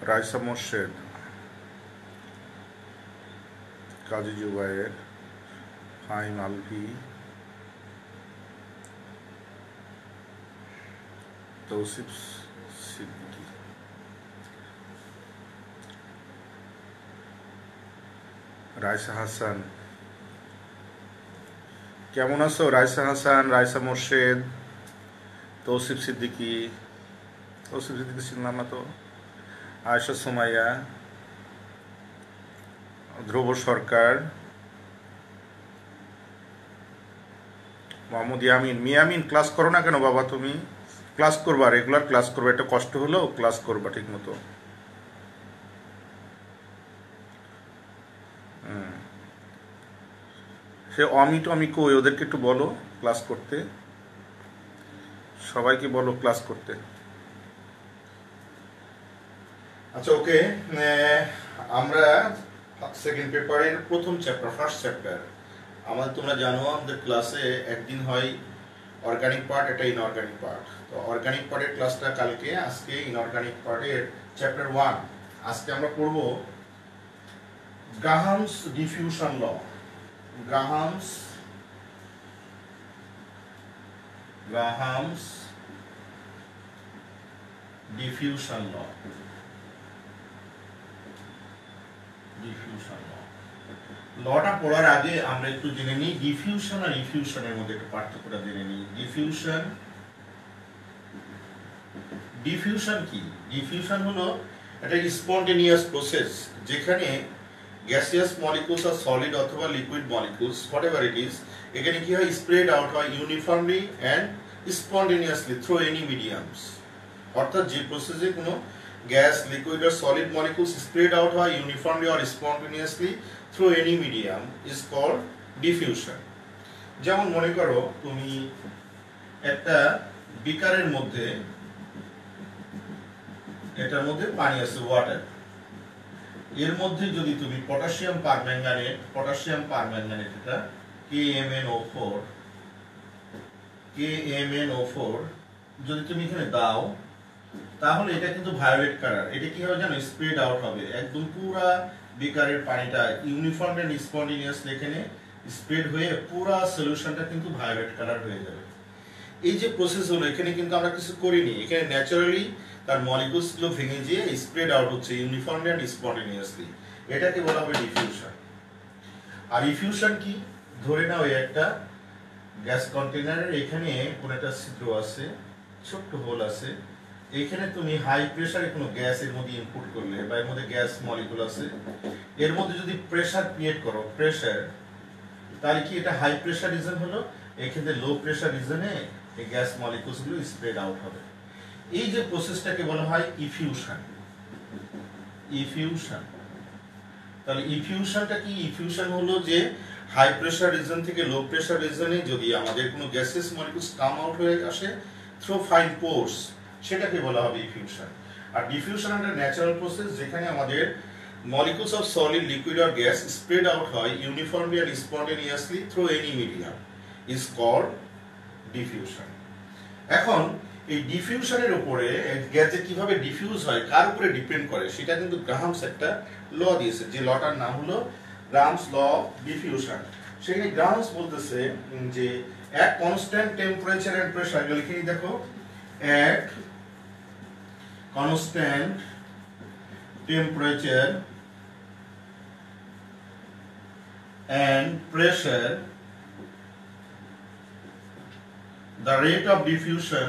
রাইসা মোর্শেদ, কাজী জুবায়ের, ফাহিম আলভি, তৌসিফ সিদ্দিকী, রাইসা হাসান। কেমন আছো রাইসা হাসান, রাইসা মোর্শেদ, তৌসিফ সিদ্দিকী? তৌসিফ সিদ্দিকী চিনলাম না তো। আয়েশা সুমাইয়া, ধ্রুব সরকার, মোহাম্মদ ইয়ামিন। মিয়ামিন, ক্লাস করো না কেন বাবা? তুমি ক্লাস করবা, রেগুলার ক্লাস করবা, একটা কষ্ট হলেও ক্লাস করবা ঠিক মতো। সে অমি টমি কই, ওদেরকে একটু বলো ক্লাস করতে, সবাইকে বলো ক্লাস করতে। আচ্ছা ওকে, আমরা সেকেন্ড পেপারের প্রথম চ্যাপ্টার, ফার্স্ট চ্যাপ্টার। আমাদের তোমরা জানো আমাদের ক্লাসে একদিন হয় অর্গানিক পার্ট, একটা ইনঅর্গানিক পার্ট। তো অর্গানিক পার্টের ক্লাসটা কালকে, আজকে ইনঅর্গানিক পার্টের চ্যাপ্টার 1। আজকে আমরা পড়ব গ্রাহামস ডিফিউশন ল। গ্রাহামস ডিফিউশন ল। লটা পড়ার আগে আমরা একটু জেনে নিই ডিফিউশন আর ইফিউশনের মধ্যে একটু পার্থক্যটা জেনে নিই। ডিফিউশন কি? ডিফিউশন হলো একটা স্পন্টেনিয়াস প্রসেস যেখানে গ্যাসিয়াস মলিকুলস আর সলিড অথবা liquid molecules whatever it is, এখানে কি হয়, স্প্রেড আউট হয় uniformly and spontaneously through any mediums. অর্থাৎ যে প্রসেসে কোনো গ্যাস, লিকুইড আর সলিড মলিকুলস স্প্রেড আউট হয় uniformly or spontaneously through any medium is called diffusion. যেমন মনে করো তুমি একটা বিকারের মধ্যে, এটার মধ্যে পানি আছে, ওয়াটার। এর মধ্যে যদি তুমি পটাশিয়াম পারম্যাঙ্গানেট এটা KMnO4 যদি তুমি এখানে দাও, তাহলে এটা কিন্তু ভায়োলেট কালার। এটা কি হবে জানো? স্প্রেড আউট হবে একদম পুরা বিকারের পানিটা ইউনিফর্ম এন্ড স্পন্টেনিয়াসলি এখানে স্প্রেড হয়ে পুরা সলিউশনটা কিন্তু ভায়োলেট কালার হয়ে যাবে। এই যে প্রসেস হলো, এখানে কিন্তু আমরা কিছু করিনি, এখানে ন্যাচারালি তার মলিকুলস গুলো ভেঙে গিয়ে স্প্রেড আউট হচ্ছে ইউনিফর্মলি এন্ড স্পন্টেনিয়াসলি। এটাকে বলা হবে ডিফিউশন। আর ইফিউশন কি? ধরে নাও একটা গ্যাস কন্টেনারের এখানে কোন একটা ছিদ্র আছে, ছোট্ট হোল আছে, এখানে তুমি হাই প্রেসারে কোনো গ্যাস এর মধ্যে ইনপুট করলে, বা এর মধ্যে গ্যাস মলিকুল আছে, এর মধ্যে যদি প্রেসার ক্রিয়েট করো, প্রেসার, তাহলে কি এটা হাই প্রেসার রিজন হলো, এখানে লো প্রেসার রিজনে এই গ্যাস মলিকুলস গুলো স্প্রেড আউট হবে। এই যে প্রসেসটাকে বলা হয় ইফিউশন। তাহলে ইফিউশনটা কি? ইফিউশন হলো যে হাই প্রেসার রিজন থেকে লো প্রেসার রিজনে যদি আমাদের কোনো গ্যাসেস মলিকুলস কাম আউট হয়ে আসে থ্রু ফাইন পোর্স, সেটাকে বলা হবে ইফিউশন। আর ডিফিউশন একটা ন্যাচারাল প্রসেস যেখানে আমাদের molecules of solid, liquid or gas spread out হয় uniformly and spontaneously through any medium is called diffusion. এখন এই ডিফিউশনের উপরে গ্যাসে কিভাবে ডিফিউজ হয়, কার উপরে ডিপেন্ড করে, সেটা কিন্তু গ্রাহামস একটা ল দিয়েছে, যে লটার নাম হলো গ্রাহামস ল অফ ডিফিউশন। সেখানে গ্রাহামস বলতেছে যে at constant temperature and pressure, লিখে দেখো, at constant temperature and pressure the rate of diffusion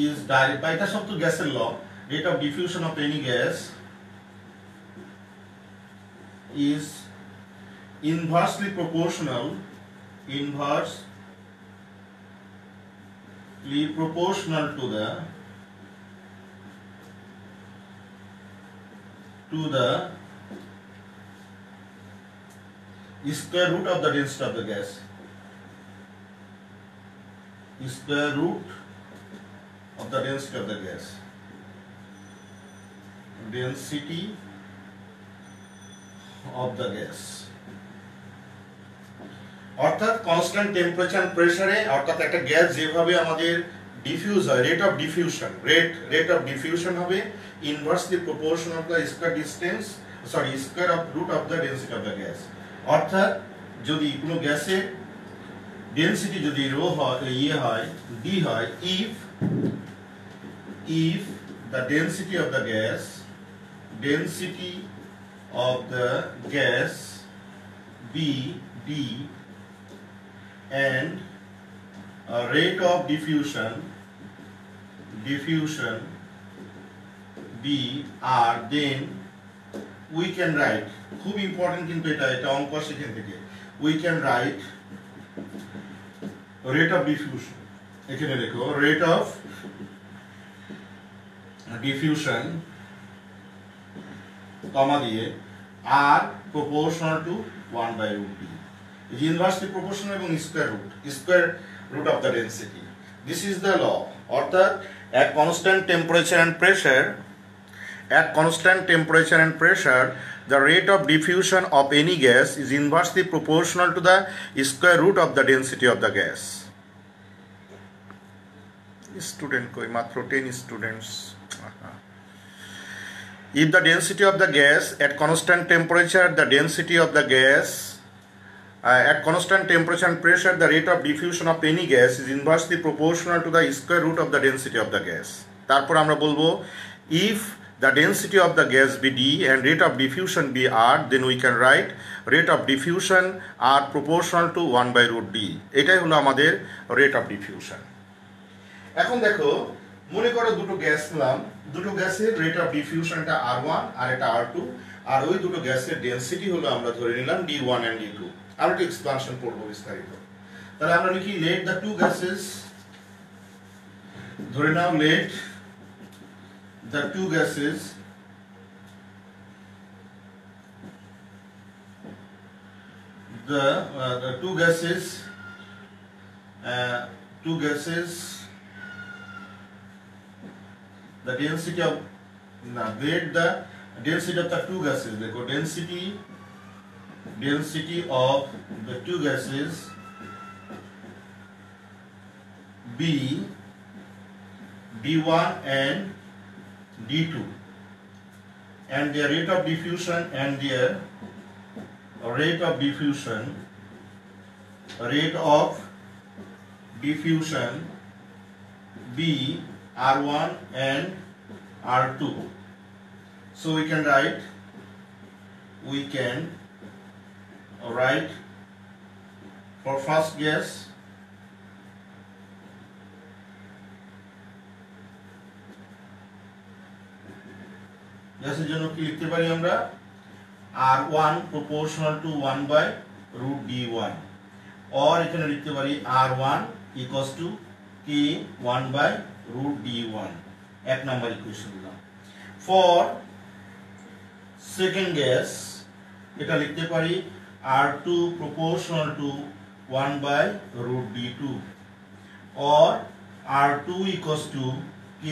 is direct, by এটা সব তো গ্যাসের ল, rate of diffusion of any gas is inversely proportional to the square root of the density of the gas. Square root of the density of the gas. Density of the gas. অর্থাৎ constant temperature প্রেসারে, অর্থাৎ একটা gas যেভাবে আমাদের diffuse হয়, rate of diffusion হবে inversely proportion of the square of root of the density of the gas. অর্থাৎ যদি কোনো গ্যাসের ডেনসিটি যদি রো হয় ডি হয়, if the density of the gas be d and rate of diffusion be r, then we can write, খুব important কিন্তু এটা অঙ্ক সেখান থেকে, we can write rate of diffusion, এখানে দেখো rate of diffusion কমা দিয়ে r proportional to 1/√d is inversely proportional এবং square root of the density. This is the law. অর্থাৎ at constant temperature and pressure the rate of diffusion of any gas is inversely proportional to the square root of the density of the gas. Student koi matro 10 students. If the density of the gas at constant temperature at constant temperature and pressure the rate of diffusion of any gas is inversely proportional to the square root of the density of the gas. তারপর আমরা বলবো if the density of the gas be d and rate of diffusion be r, then we can write rate of diffusion r proportional to 1/√d. এটাই হলো আমাদের rate of diffusion. এখন দেখো, মনে করো দুটো গ্যাস নিলাম, দুটো গ্যাসের রেট অফ ডিফিউশন, এটা R1 আর এটা R2, আর ওই দুটো গ্যাসের ডেনসিটি হলো আমরা ধরে নিলাম D1 and D2। আমরা একটু এক্সপ্যানশন করব বিস্তারিত। তাহলে আমরা লিখি লেট দ্য টু গ্যাসেস, ধরে নাও let the two gases the density of let the density of the two gases, देखो density of the two gases be D1 and D2 and their rate of diffusion be R1 and R2. So we can write for first gas গ্যাসের জন্য কি লিখতে পারি আমরা, R1 proportional to 1/√d1, or এখানে লিখতে পারি R1 equals to K 1/√d1, এক নাম্বার ইকুয়েশন দিলাম। ফর সেকেন্ড গ্যাস এটা লিখতে পারি R2 proportional to 1/√d2, or R2 equals to K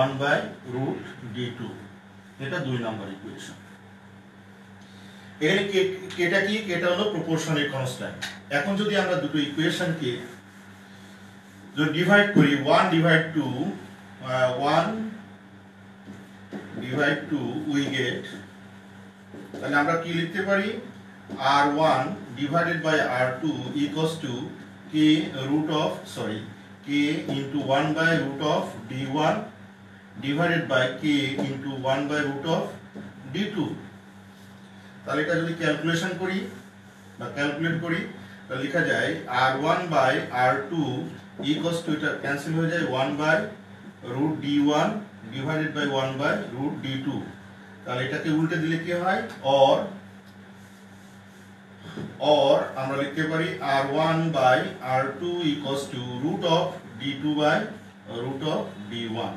1/√d2, এটা দুই নাম্বার ইকুয়েশন। এখানে কেটা কি, কেটা হলো প্রপোর্শনাল কনস্ট্যান্ট। এখন যদি আমরা দুটো ইকুয়েশনকে যদি ডিভাইড করি, 1 divide 2 we get, তাহলে আমরা কি লিখতে পারি, R1 divided by R2 equals to K into 1/√d1 divided by K into 1/√d2। তাহলে এটা যদি ক্যালকুলেশন করি বা ক্যালকুলেট করি তাহলে লেখা যায় R1/R2 equals to, এটা ক্যান্সেল হয়ে যায়, 1/√d1 divided by 1/√d2। তাহলে এটাকে উল্টে দিলে কি হয়, or আমরা লিখতে পারি R1/R2 equals to √d2/√d1।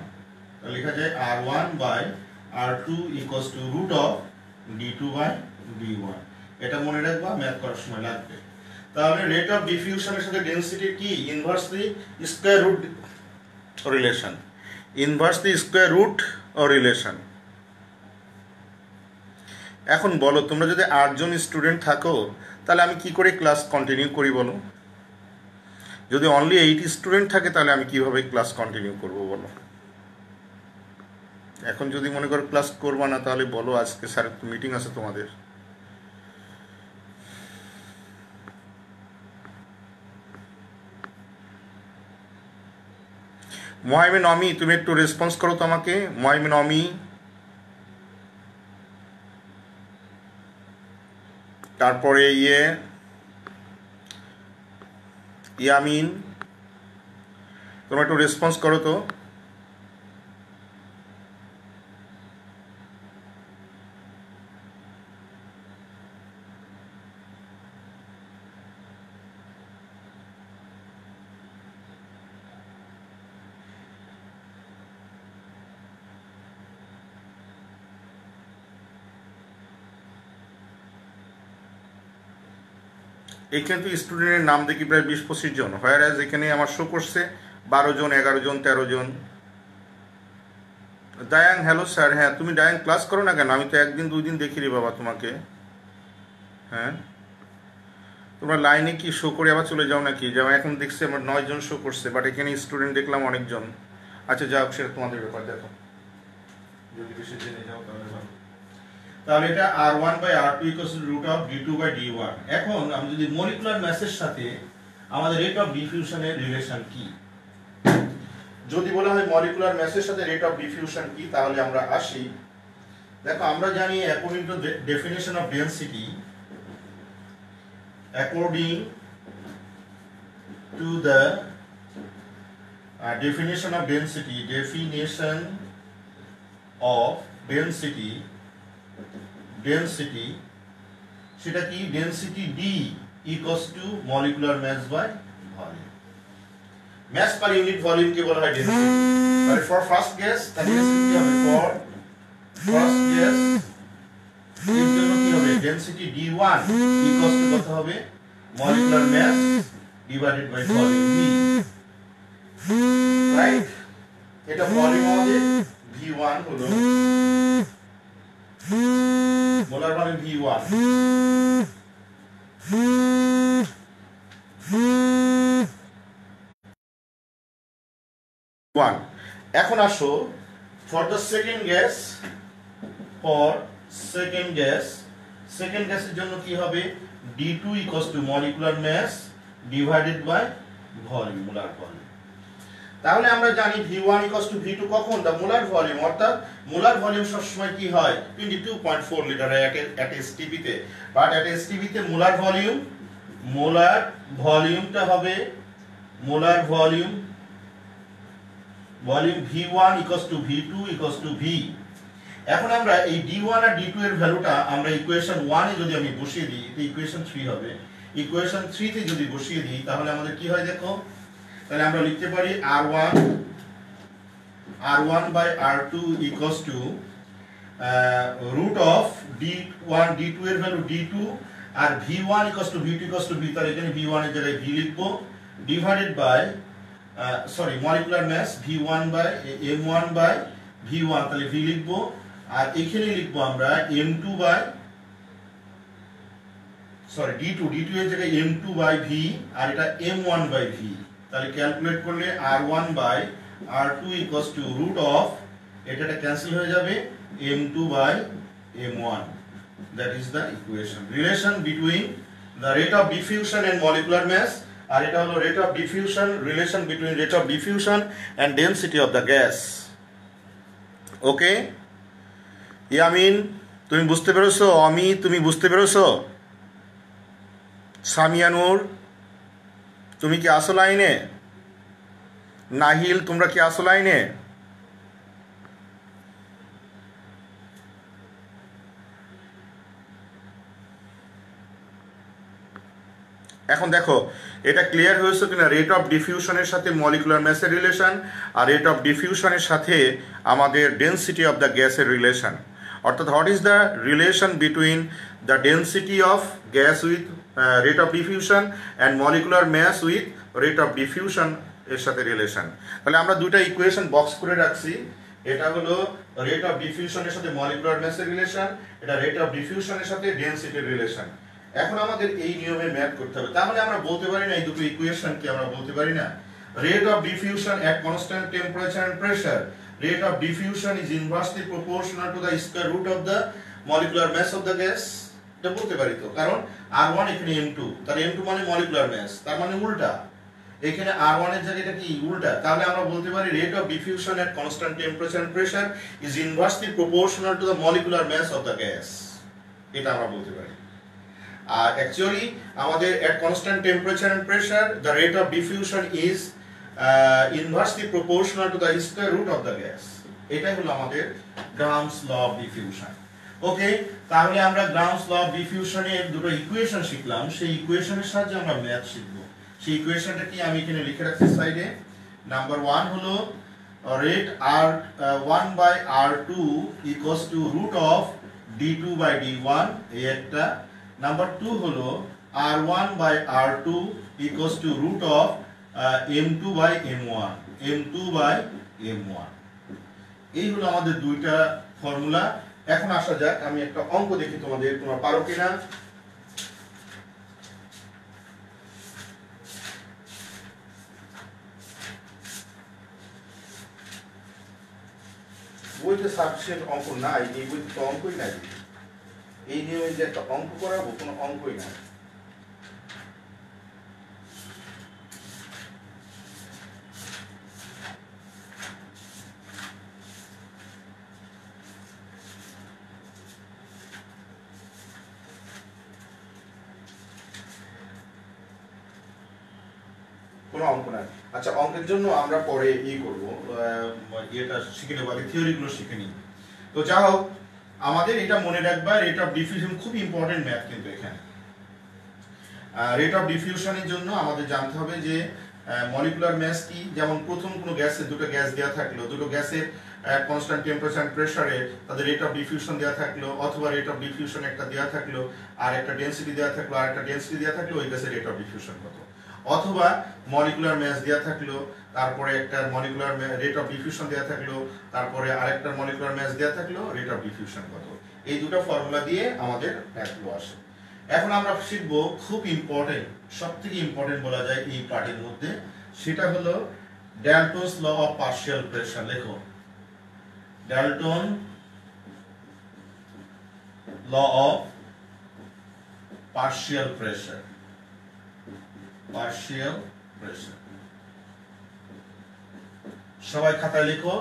তাহলে লেখা যায় R1/R2 equals to √d2/d1। এটা মনে রাখবা, ম্যাথ করার সময় লাগবে। তাহলে রেট অফ ডিফিউশনের সাথে ডেনসিটি কি, ইনভার্সলি স্কয়ার রুট রিলেশন। এখন বলো, তোমরা যদি 8 জন স্টুডেন্ট থাকো তাহলে আমি কি করে ক্লাস কন্টিনিউ করি বলো? যদি অনলি 8 স্টুডেন্ট থাকে তাহলে আমি কিভাবে ক্লাস কন্টিনিউ করব বলো? এখন যদি মনে করো ক্লাস করবা না, তাহলে বলো আজকে স্যারের মিটিং আছে তোমাদের। মহাইমিন অমি, তুমি একটু রেসপন্স করো তো আমাকে। মহাইমিন অমি, তারপরে ইয়ামিন, তোমরা একটু রেসপন্স করো তো। এখানে তো স্টুডেন্টের নাম দেখি প্রায় 20-25 জন, হোয়ার অ্যাজ এখানে আমার শো করছে 12 জন, 11 জন, 13 জন। ডায়াং, হ্যালো স্যার। হ্যাঁ, তুমি ডায়াং ক্লাস করো না কেন? আমি তো 1 দিন 2 দিন দেখি রে বাবা তোমাকে। হ্যাঁ, তোমরা লাইনে কি শো করে আবার চলে যাও নাকি? যেমন এখন দেখছি আমার 9 জন শো করছে, বাট এখানে স্টুডেন্ট দেখলাম অনেকজন। আচ্ছা যাও, সেটা তোমাদের ব্যাপার, দেখো যদি বেশি জেনে যাও তাহলে ভালো। তাহলে এটা R1/R2 √D2/D1। এখন আমি যদি মলিকুলার ম্যাসের সাথে আমাদের রেট অফ ডিফিউশনের রিলেশন কি, যদি বলা হয় মলিকুলার ম্যাসের সাথে রেট অফ ডিফিউশন কি, তাহলে আমরা আসি। দেখো, আমরা জানি according to definition of density, according to the definition of density সেটা কি? Density D equals to molecular mass by volume. Mass per unit volume কে বলা হয় ডেনসিটি। তাহলে for first gas তাহলে ডেনসিটি হবে for first gas এর জন্য কি হবে? ডেনসিটি D1 equals to কত হবে? molecular mass divided by volume V, right? এটা ভলিউম আমাদের V1 হলো, মোলার ভলিউম V1। এখন আসো for the second gas, second গ্যাসের জন্য কি হবে? D2 equals to molecular mass divided by volume, molar volume। তাহলে আমরা জানি V1 equals to V2 কখন? the molar volume, অর্থাৎ মোলার ভলিউম সবসময় কি হয়? 22.4 লিটার at STP তে। বাট at STP তে মোলার ভলিউমটা হবে molar volume V1 equals to V2 equals to V। এখন আমরা এই D1 আর D2 এর ভ্যালুটা আমরা ইকুয়েশন 1 এ যদি আমি বসিয়ে দিই, এটা ইকুয়েশন 3 হবে। ইকুয়েশন 3 তে যদি বসিয়ে দিই তাহলে আমাদের কি হয় দেখো? তাহলে আমরা লিখতে পারি R1/R2 equals to root of D1 D2 এর ভ্যালু D2 আর V1 equals to V2 equals to V, তাহলে এখানে V1 এর জায়গায় V লিখবো, divided by molecular mass V1/M1/V1, তাহলে V লিখবো। আর এখানে লিখবো আমরা D2 এর জায়গায় M2/V আর এটা M1/V। তাহলে ক্যালকুলেট করলে R1/R2 equals to root of, এটা ক্যান্সেল হয়ে যাবে, M2/M1। that is the equation, relation between the rate of diffusion and molecular mass। আর এটা হলো rate of diffusion, relation between rate of diffusion and density of the gas। ওকে ইয়ামিন, তুমি বুঝতে পেরেছো? অমি, তুমি বুঝতে পেরেছো? সামিয়ানুর, তুমি কি আসো লাইনে? নাহিল, তোমরা কি আসো লাইনে? এখন দেখো এটা ক্লিয়ার হয়েছে কিনা? রেট অফ ডিফিউশনের সাথে মলিকুলার ম্যাসের রিলেশন আর রেট অফ ডিফিউশনের সাথে আমাদের ডেনসিটি অফ দ্য গ্যাসের রিলেশন। অর্থাৎ what is the relation between the density of gas with rate of diffusion and molecular mass with rate of diffusion এর সাথে রিলেশন। তাহলে আমরা দুইটা ইকুয়েশন বক্স করে রাখছি। এটা হলো রেট অফ ডিফিউশনের সাথে মলিকুলার ম্যাসের রিলেশন, এটা রেট অফ ডিফিউশনের সাথে ডেনসিটির রিলেশন। এখন আমাদের এই নিয়মে ম্যাথ করতে হবে। তাহলে আমরা বলতে পারি না এই দুটো ইকুয়েশন কি আমরা বলতে পারি না rate of diffusion at constant temperature and pressure, rate of diffusion is inversely proportional to the square root of the molecular mass of the gas। এটা বলতে পারি তো, কারণ R1 এখানে M2, তার M2 মানে মলিকুলার ম্যাস, তার মানে উল্টা, এখানে R1 এর জায়গাটা কি উল্টা, তাহলে আমরা বলতে পারি rate of diffusion at constant temperature and pressure is inversely proportional to the molecular mass of the gas, এটা আমরা বলতে পারি। আর অ্যাকচুয়ালি আমাদের at constant temperature and pressure the rate of diffusion is inversely proportional to the square root of the gas, এটাই হলো আমাদের grams law of diffusion. ওকে, তাহলে আমরা গ্রামস ল অফ ডিফিউশনের দুটো ইকুয়েশন শিখলাম, সেই ইকুয়েশনের সাহায্যে আমরা ম্যাথ শিখব। সেই ইকুয়েশনটা কি আমি এখানে লিখে রাখছি সাইডে। নাম্বার 1 হলো rate r 1 by r2 equals to root of d2 by d1, এই একটা। নাম্বার 2 হলো r1 by r2 equals to root of m2 by m1, m2 by m1। এই হলো আমাদের দুইটা ফর্মুলা। এখন আসা যাক, আমি একটা অঙ্ক দেখি তোমাদের, তোমরা পারো কিনা। বইতে সাবজেক্ট অঙ্ক নাই, এই বইতে তো অঙ্কই নাই, এই নিয়মে যে একটা অঙ্ক করাবো কোনো অঙ্কই নাই। কোনো অঙ্ক নাই। আচ্ছা, অঙ্কের জন্য আমরা পরে করব, এটা শিখে নেব, আগে থিওরিগুলো শিখে নিই। তো যা হোক, আমাদের এটা মনে রাখবা, রেট অফ ডিফিউশন খুব ইম্পর্টেন্ট ম্যাথ কিন্তু এখানে। রেট অফ ডিফিউশনের জন্য আমাদের জানতে হবে যে মলিকুলার ম্যাস কি। যেমন প্রথম কোনো গ্যাসে দুটো গ্যাস দেওয়া থাকলো, দুটো গ্যাসের কনস্ট্যান্ট টেম্পারেচার এন্ড প্রেসারে তাদের রেট অফ ডিফিউশন দেওয়া থাকলো, অথবা রেট অফ ডিফিউশন একটা দেওয়া থাকলো, আর একটা ডেনসিটি দেওয়া থাকলো, আর একটা ডেনসিটি দেওয়া থাকলো, ওই গ্যাসের রেট অফ ডিফিউশন কত। অথবা মলিকুলার ম্যাস দেওয়া থাকলো, তারপরে একটা মলিকুলার রেট অফ ডিফিউশন দেওয়া থাকলো, তারপরে আরেকটা মলিকুলার ম্যাস দেওয়া থাকলো, রেট অফ ডিফিউশন কত। এই দুটো ফর্মুলা দিয়ে আমাদের ম্যাথগুলো আসে। এখন আমরা শিখবো খুব ইম্পর্টেন্ট, সবথেকে ইম্পর্টেন্ট বলা যায় এই পার্টের মধ্যে, সেটা হলো Dalton's law of partial pressure. লেখো, Dalton law of partial pressure, partial pressure. সবাই খাতায় লেখো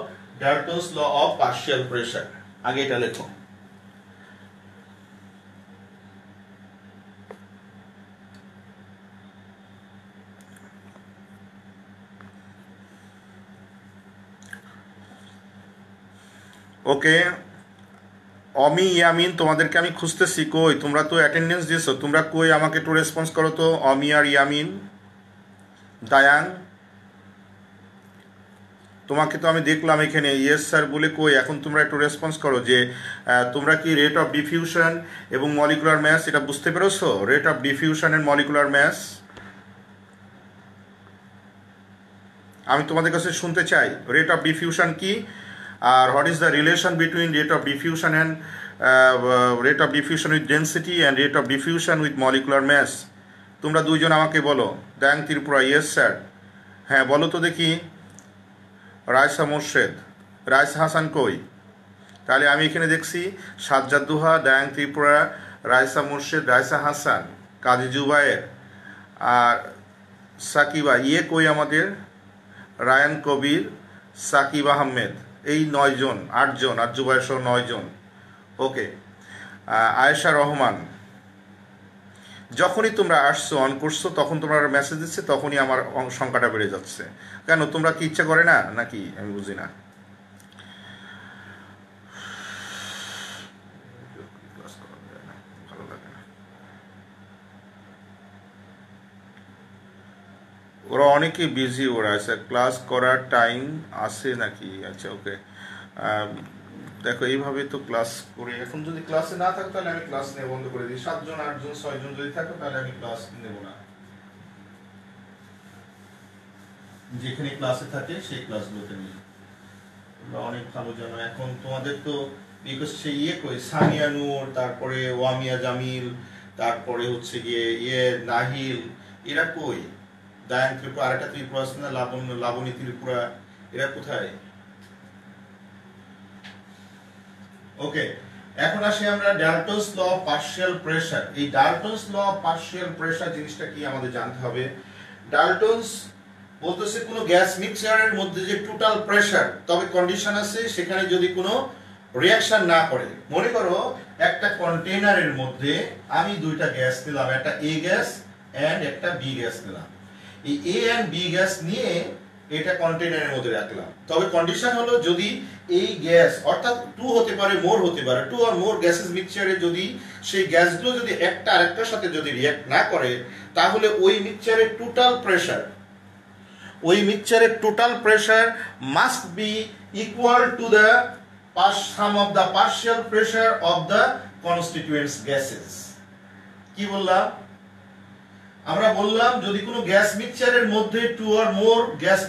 Dalton's law of partial pressure, আগে এটা লেখো। ওকে, অমি ইয়ামিন, তোমাদেরকে আমি খুঁজতেছি, কই তোমরা তো অ্যাটেন্ডেন্স দিয়েছো, তোমরা কই, আমাকে একটু রেসপন্স করো তো। অমি আর ইয়ামিন, দায়ান, তোমাকে তো আমি দেখলাম এখানে ইয়েস স্যার বলে, কই এখন তোমরা একটু রেসপন্স করো যে তোমরা কি রেট অফ ডিফিউশন এবং মলিকুলার ম্যাস এটা বুঝতে পেরেছো? Rate of diffusion and molecular mass আমি তোমাদের কাছে শুনতে চাই। রেট অফ ডিফিউশন কি, আর what is the relation between rate of diffusion and rate of diffusion with density and rate of diffusion with molecular mass. তোমরা দুইজন আমাকে বলো। Dang Tripura, yes sir. হ্যাঁ বলো তো দেখি। রায়সা মোর্শেদ, রায়সা হাসান কই? তাহলে আমি এখানে দেখছি সাজ্জাদ দুহা, দ্যাং ত্রিপুরা, রায়সা মোর্শেদ, রায়সা হাসান, কাজী জুবায়ের আর সাকিবা। কই আমাদের? রায়ান কবির, সাকিব আহমেদ, এই 9 জন, 8 জন, আর জুবায়ের সহ 9 জন। ওকে, আয়েশা রহমান। যখনই তোমরা আসছো, অন করছো, তখন তোমরা মেসেজ দিচ্ছে, তখনই আমার সংখ্যাটা বেড়ে যাচ্ছে। কেন, তোমরা কি ইচ্ছা করে না নাকি? আমি বুঝি না। ভালো লাগে না, ওরা অনেকে বিজি, ওরা আছে, ক্লাস করার টাইম আছে নাকি? আচ্ছা ওকে, দেখো এইভাবে তো ক্লাস করে, এখন যদি ক্লাসে না থাকো তাহলে আমি ক্লাস নিয়ে বন্ধ করে দিই। 7 জন 8 জন 6 জন যদি থাকো তাহলে আমি ক্লাস নেব না। যেখানে ক্লাসে থাকে সেই ক্লাসগুলোতে নিই। তোমরা অনেক ভালো জানো। এখন তোমাদের তো বিকজ সে কই সামিয়া নূর, তারপরে ওয়ামিয়া জামিল, তারপরে হচ্ছে গিয়ে নাহিল, এরা কই? দায়ান ত্রিপুরা, আরেকটা ত্রিপুরা আছে না, লাবণী ত্রিপুরা, এরা কোথায়? ওকে, এখন আসি আমরা ডাল্টনস ল অফ পার্শিয়াল প্রেসার। এই ডাল্টনস ল অফ পার্শিয়াল প্রেসার জিনিসটা কি আমাদের জানতে হবে। ডাল্টনস বলতেছে কোনো গ্যাস মিক্সচারের মধ্যে যে টোটাল প্রেসার, তবে কন্ডিশন আছে সেখানে যদি কোনো রিঅ্যাকশন না করে। মনে করো একটা কন্টেইনারের মধ্যে আমি দুইটা গ্যাস নিলাম, একটা এ গ্যাস এন্ড একটা বি গ্যাস নিলাম। এই এ এন্ড বি গ্যাস নিয়ে এটা কন্টেইনারের মধ্যে রাখলাম, তবে কন্ডিশন হলো যদি এই গ্যাস অর্থাৎ টু হতে পারে, মোর হতে পারে, টু আর মোর গ্যাসেস মিক্সচারে যদি সেই গ্যাসগুলো যদি একটা আরেকটার সাথে যদি রিঅ্যাক্ট না করে, তাহলে ওই মিক্সচারের টোটাল প্রেসার, ওই মিক্সচারের total pressure must be equal to the sum of the partial pressure of the constituent gases। কি বললাম? আমরা বললাম যদি কোনো গ্যাস মিক্সচারের মধ্যে টু আর মোর গ্যাস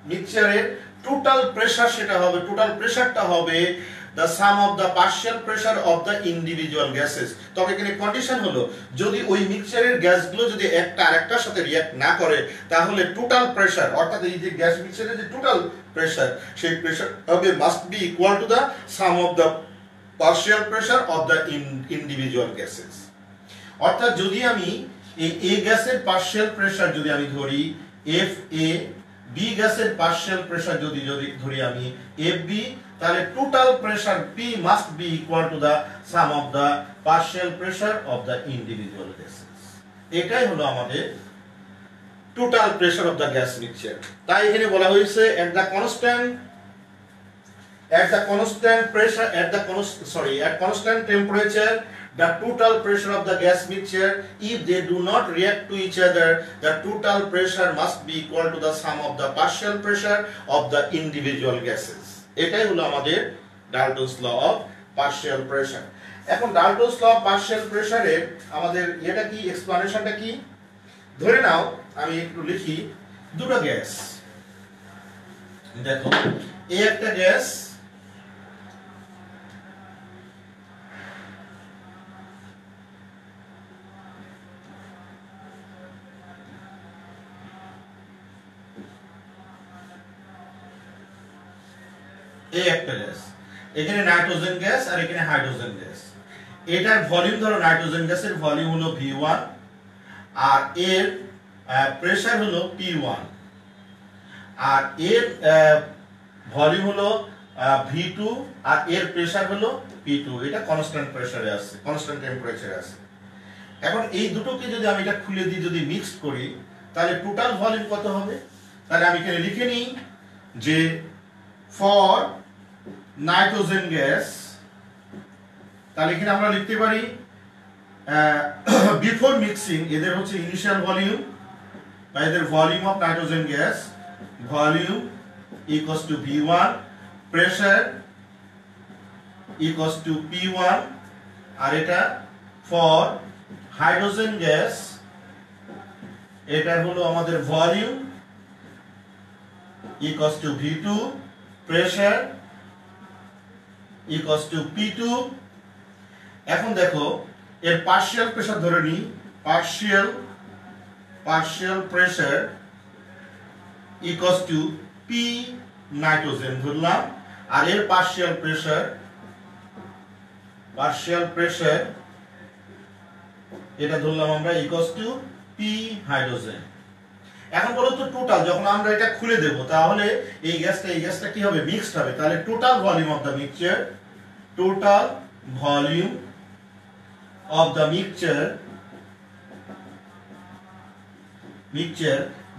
মিক্সচারের টোটাল প্রেসার, সেটা হবে টোটাল প্রেসারটা হবে the sum of the partial pressure of the individual gases। তবে এখানে কন্ডিশন হলো যদি ওই মিক্সচারের গ্যাসগুলো যদি একটা আরেকটার সাথে রিঅ্যাক্ট না করে, তাহলে টোটাল প্রেসার অর্থাৎ এই যে গ্যাস মিক্সচারের যে টোটাল প্রেসার, সেই প্রেসার হবে must be equal two the sum of the partial pressure of the individual gases। অর্থাৎ যদি আমি এই এ গ্যাসের পার্শিয়াল প্রেসার যদি আমি ধরি এফ এ, বি গ্যাসের পার্শিয়াল প্রেসার যদি ধরি আমি এফ বি, তাহলে total pressure P must be equal to the sum of the partial pressure of the individual gases. এটাই হলো আমাদের total pressure of the gas mixture. তাই এখানে বলা হয়েছে at constant temperature the total pressure of the gas mixture, if they do not react to each other, the total pressure must be equal to the sum of the partial pressure of the individual gases। এটাই হলো আমাদের ডাল্টনস law of partial pressure. এখন ডাল্টনস law of partial প্রেসারের আমাদের এটা কি, এক্সপ্লানেশনটা কি? ধরে নাও আমি একটু লিখি, দুটো গ্যাস, দেখো এই একটা গ্যাস, এই একটা গ্যাস, এখানে নাইট্রোজেন গ্যাস আর এখানে হাইড্রোজেন গ্যাস। এটার ভলিউম ধরো নাইট্রোজেন গ্যাসের ভলিউম হলো V1 আর এর প্রেসার হলো P1 আর এর ভলিউম হলো V2 আর এর প্রেসার হলো P2। এটা কনস্ট্যান্ট প্রেসারে আছে, কনস্ট্যান্ট টেম্পারেচারে আছে। এখন এই দুটোকে যদি আমি এটা খুলে দিই, যদি মিক্সড করি, তাহলে টোটাল ভলিউম কত হবে? তাহলে আমি এখানে লিখে নিই যে ফর নাইট্রোজেন গ্যাস, তাহলে এখানে আমরা লিখতে পারি বিফোর মিক্সিং এদের হচ্ছে ইনিশিয়াল ভলিউম বা এদের volume of nitrogen gas, volume equals to V1, pressure equals to P1, আর এটা ফর হাইড্রোজেন গ্যাস, এটা হলো আমাদের volume equals to V2, pressure equals two P2। এখন দেখো এর পার্শিয়াল প্রেসার ধরে নিই, partial pressure equals two P nitrogen ধরলাম, আর এর পার্শিয়াল প্রেসার এটা ধরলাম আমরা ইকুয়ালস টু P হাইড্রোজেন। এখন বলো তো টোটাল যখন আমরা এটা খুলে দেব, তাহলে এই গ্যাসটা কি হবে? মিক্সড হবে। তাহলে total volume of the mixture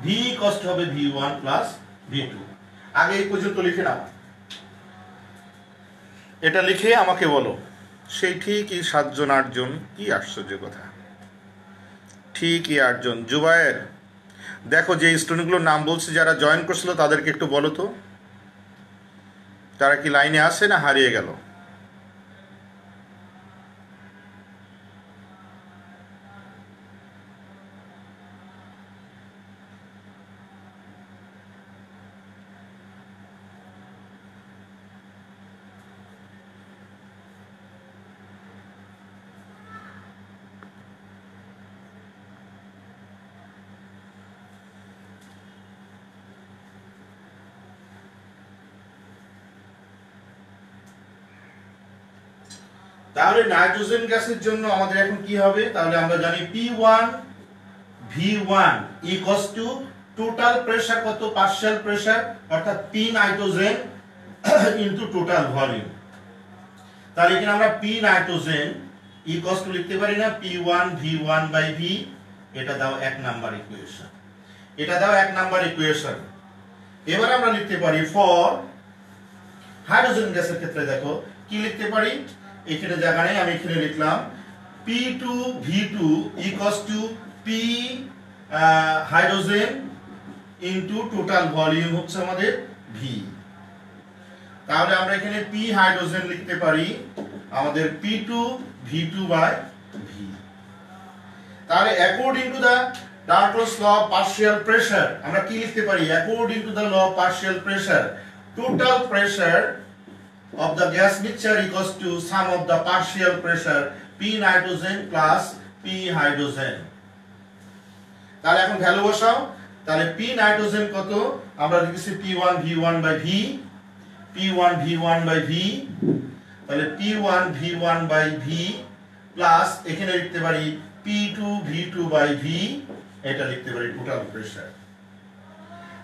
V cost হবে V1 প্লাস V2। আগে এই পর্যন্ত লিখে নাও, এটা লিখে আমাকে বলো সেই ঠিকই 7 জন 8 জন, কি আশ্চর্য কথা, ঠিকই 8 জন। জুবায়ের দেখো যে স্টুডেন্টগুলোর নাম বলছে যারা জয়েন করছিল তাদেরকে একটু বলো তো তারা কি লাইনে আছে না হারিয়ে গেল? তাহলে নাইট্রোজেন গ্যাসের জন্য আমাদের এখন কি হবে, তাহলে আমরা জানি P1 V1 equals two total pressure কত, পার্শিয়াল প্রেসার অর্থাৎ P nitrogen into total volume. তাহলে এখানে আমরা P নাইট্রোজেন ইকুয়ালস টু লিখতে পারি না P1 V1 বাই V, এটা দাও 1 নাম্বার ইকুয়েশন, এটা দাও 1 নাম্বার ইকুয়েশন। এবার আমরা লিখতে পারি ফর হাইড্রোজেন গ্যাসের ক্ষেত্রে দেখো কি লিখতে পারি, এখানে জায়গা নেই, আমি এখানে লিখলাম P2 V2 equals to P hydrogen into total volume হচ্ছে আমাদের V। তাহলে আমরা এখানে P হাইড্রোজেন লিখতে পারি আমাদের P2 V2 বাই V। তাহলে according to the Dalton's law of partial pressure আমরা কি লিখতে পারি, according to the law of partial pressure total pressure of the gas mixture equals to sum of the partial pressure P nitrogen plus P hydrogen। তাহলে এখন value বসাও, তাহলে P nitrogen কত, আমরা লিখেছি P1 V1 by V, P1 V1 by V, তাহলে P1 V1 by V plus এখানে লিখতে পারি P2 V2 বাই V, এটা লিখতে পারি টোটাল প্রেসার।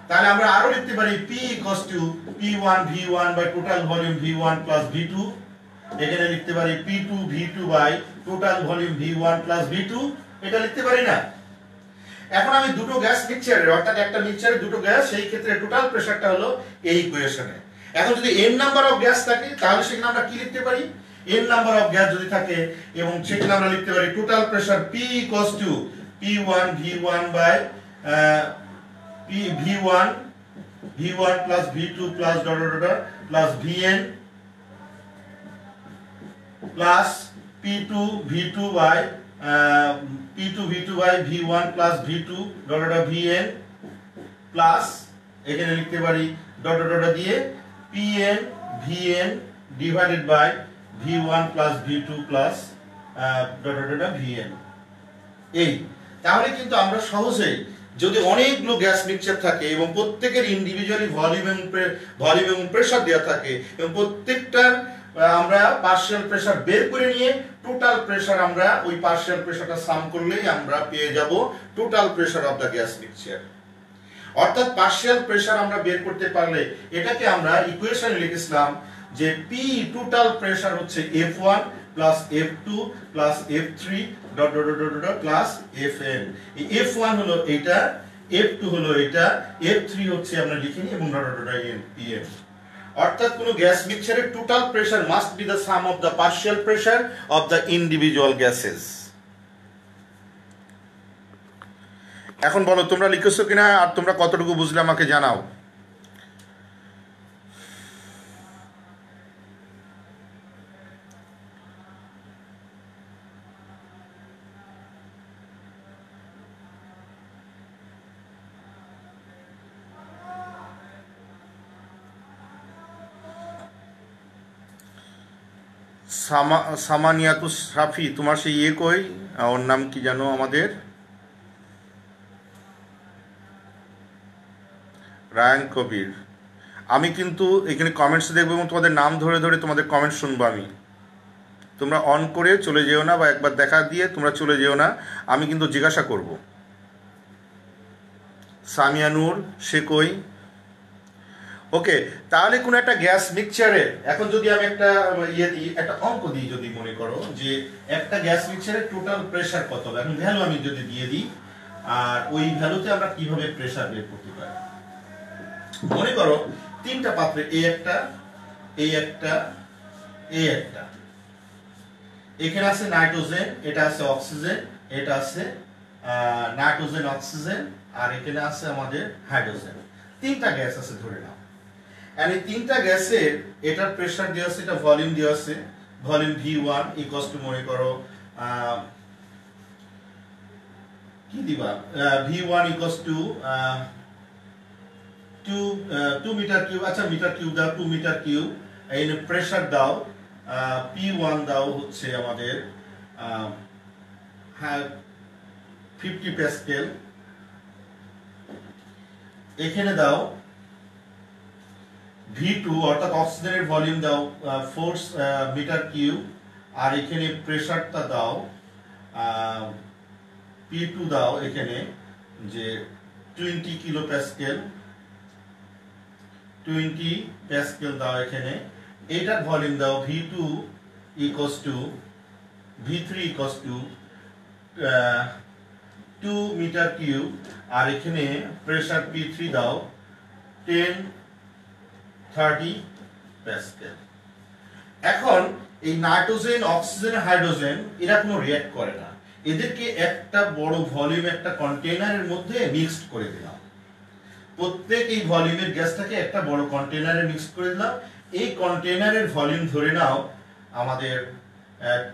তাহলে আমরা আরো লিখতে পারি P equals to P1 V1 by total volume V1 plus V2, এখানে লিখতে পারি P2 V2 by total volume V1 plus V2, এটা লিখতে পারি না। এখন আমি দুটো গ্যাস মিক্সচারের অর্থাৎ একটা মিক্সচারে দুটো গ্যাস, সেই ক্ষেত্রে টোটাল প্রেসারটা হলো এই ইকুয়েশনে। এখন যদি n নাম্বার অফ গ্যাস থাকে তাহলে সেখানে আমরা কি লিখতে পারি, n নাম্বার অফ গ্যাস যদি থাকে এবং সেখানে আমরা লিখতে পারি total pressure P equals to P1 V1 by V1 plus V2 plus dot dot dot plus Vn plus P2 V2 by V1 plus V2 dot dot Vn plus এখানে লিখতে পারি dot dot dot দিয়ে Pn Vn divided by V1 plus V2 plus dot dot dot Vn। এই তাহলে কিন্তু আমরা সহজেই যদি অনেকগুলো গ্যাস মিক্সচার থাকে এবং প্রত্যেকের ইন্ডিভিজুয়ালি ভলিউম এবং প্রেসার দেওয়া থাকে এবং প্রত্যেকটার আমরা পার্শিয়াল প্রেসার বের করে নিয়ে টোটাল প্রেসার আমরা ওই পার্শিয়াল প্রেসারটা সাম করলেই আমরা পেয়ে যাব total pressure of the gas mixture. অর্থাৎ পার্শিয়াল প্রেসার আমরা বের করতে পারলে এটাকে আমরা ইকুয়েশনে লিখেছিলাম যে P টোটাল প্রেসার হচ্ছে F1 plus F2 plus F3 dot dot dot dot plus Fn। এই F1 হলো এটা, F2 হলো এটা, F3 হচ্ছে আমরা লিখিনি এবং ডট ডট ডট Pn। অর্থাৎ কোন গ্যাস মিক্সচারের total pressure must be the sum of the partial pressure of the individual gases. এখন বলো তোমরা লিখেছো কিনা আর তোমরা কতটুকু বুঝলে আমাকে জানাও। সামানিয়াতুস সাফি, তোমার সেই কই, ওর নাম কি জানো আমাদের, রায়ান কবির। আমি কিন্তু এখানে কমেন্টস দেখবো এবং তোমাদের নাম ধরে ধরে তোমাদের কমেন্ট শুনবো আমি। তোমরা অন করে চলে যেও না বা একবার দেখা দিয়ে তোমরা চলে যেও না, আমি কিন্তু জিজ্ঞাসা করব। সামিয়ানুর সে কই, ওকে। তাহলে কোন একটা গ্যাস মিক্সচারে এখন যদি আমি একটা একটা অঙ্ক দিই, যদি মনে করো যে একটা গ্যাস মিক্সচারের টোটাল প্রেসার কত হবে, এখন ভ্যালু আমি যদি দিয়ে দিই আর ওই ভ্যালুতে আমরা কিভাবে প্রেসার বের করতে পারি। মনে করো তিনটা পাত্রে এই একটা, এই একটা, এই একটা, এখানে আছে নাইট্রোজেন, এটা আছে অক্সিজেন, এটা আছে নাইট্রোজেন অক্সিজেন, আর এখানে আছে আমাদের হাইড্রোজেন। তিনটা গ্যাস আছে ধরে নাও। আর এই তিনটা গ্যাসের এটার প্রেসার দেওয়া আছে, এটা ভলিউম দেওয়া আছে, ভলিউম V1 ইকুয়ালস টু মনে করো কি দিবা, V1 equals to 2 metre cube, আচ্ছা মিটার কিউব দাও, 2 মিটার কিউব। এই প্রেসার দাও P1 দাও হচ্ছে আমাদের 50 প্যাসকেল। এখানে দাও V2 অর্থাৎ অক্সিজেনের ভলিউম দাও 4 মিটার কিউব, আর এখানে প্রেসারটা দাও P2 দাও এখানে যে 20 কিলো প্যাসকেল 20 প্যাসকেল দাও এখানে এটার ভলিউম দাও V2 equals to V3 equals to 2 metre cube আর এখানে প্রেসার P3 দাও 1030 প্যাসকেল। এখন এই নাইট্রোজেন অক্সিজেন হাইড্রোজেন এরা কোনো রিঅ্যাক্ট করে না, এদেরকে একটা বড় ভলিউম একটা কন্টেইনারের মধ্যে মিক্সড করে দিলাম। প্রত্যেক এই ভলিউমের গ্যাসটাকে একটা বড় কন্টেইনারে মিক্সড করে দিলাম। এই কন্টেইনারের ভলিউম ধরে নাও আমাদের